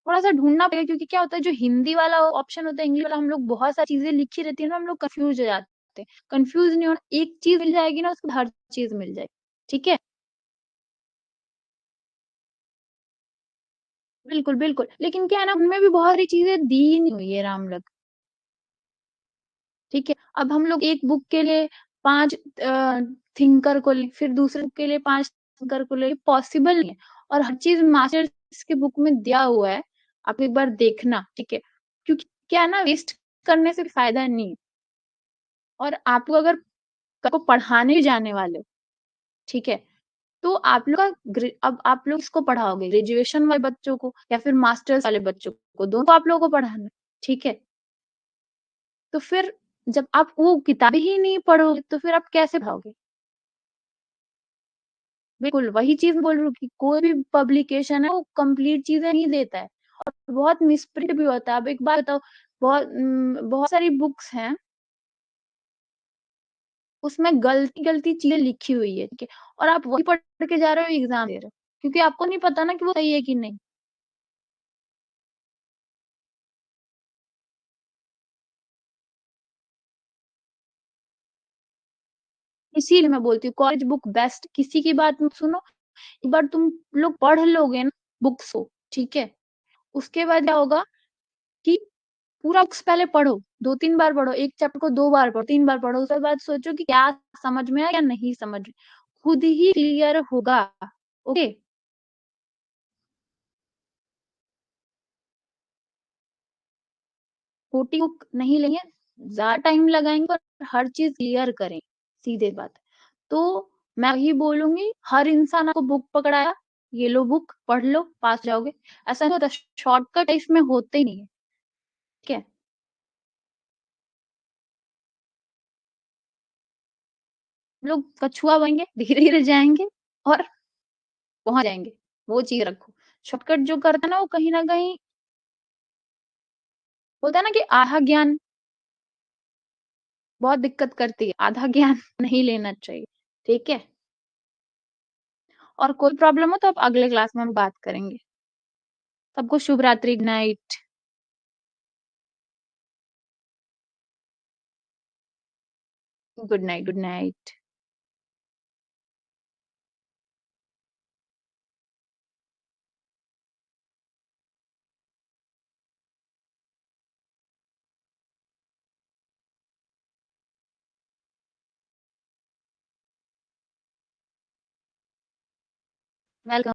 S1: थोड़ा-सा ढूँढना पड़ेगा क्योंकि क्या होता है जो हिंदी वाला ऑप्शन होता है, इंग्लिश वाला हम लोग बहुत सारी चीज़ें लिखी रहती है ना, हम लोग कन्फ्यूज़ हो जाते हैं। कन्फ्यूज़ नहीं होना, एक चीज़ मिल जाएगी ना उसमें हर चीज़ मिल जाएगी, ठीक है? बिल्कुल, बिल्कुल। लेकिन क्या है ना उनमें भी बहुत सारी चीज़ें दी नहीं हुई है रामलक, ठीक है? अब हम लोग एक बुक के लिए 5 थिंकर को लें, फिर दूसरे बुक के लिए 5 थिंकर को लें, पॉसिबल नहीं है और हर चीज़ मास्टर्स की बुक में दिया हुआ है, आप एक बार देखना, ठीक है? क्योंकि क्या है ना वेस्ट करने से फ़ायदा नहीं है और आप लोग अगर कल को पढ़ाने भी जाने वाले हो, ठीक है? तो आप लोग का अब आप लोग किसको पढ़ाओगे? ग्रेजुएशन वाले बच्चों को या फिर मास्टर्स वाले बच्चों को, दोनों को आप लोगों को पढ़ाना है, ठीक है? तो फिर जब आप वो किताबें ही नहीं पढ़ोगे, तो फिर आप कैसे पढ़ाओगे? बिल्कुल, वही चीज़ बोल रही हूँ कि कोई भी पब्लिकेशन है, वो कंप्लीट चीज़ें नहीं देता है और बहुत मिसप्रिंट भी होता है। अब एक बात बताओ, बहुत सारी बुक्स हैं, उसमें गलती-गलती चीज़ें लिखी हुई है, ठीक है? और आप वही पढ़ के जा रहे हो, एग्ज़ाम दे रहे हो, क्योंकि आपको नहीं पता ना कि वो सही है कि नहीं। इसीलिए मैं बोलती हूँ कॉलेज बुक बेस्ट, किसी की बात मत सुनो, एक बार तुम लोग पढ़ लोगे ना बुक्स को, ठीक है? उसके बाद क्या होगा कि पूरा बुक्स पहले पढ़ो, 2-3 बार पढ़ो, एक चैप्टर को 2 बार पढ़ो, 3 बार पढ़ो, उसके बाद सोचो कि क्या समझ में आया या नहीं समझ में, खुद ही क्लियर होगा, ओके? छोटी बुक नहीं लेंगे, ज़्यादा टाइम लगाएँगे और हर चीज़ क्लियर करें, सीधे बात। तो मैं वही बोलूँगी, हर इंसान आपको बुक पकड़ाया, ये लो बुक, पढ़ लो, पास हो जाओगे। ऐसा नहीं होता, शॉर्टकट लाइफ में होते ही नहीं है, ठीक है? हम लोग कछुआ बनेंगे, धीरे-धीरे जाएँगे और पहुँच जाएँगे, वो चीज़ रखो। शॉर्टकट जो करता है ना, वो कहीं न कहीं होता है ना कि आधा ज्ञान बहुत दिक्कत करती है, आधा ज्ञान नहीं लेना चाहिए, ठीक है? और कोई प्रॉब्लम हो तो आप अगले क्लास में हम बात करेंगे। सबको शुभ रात्रि, good night. Good night, good night. Welcome.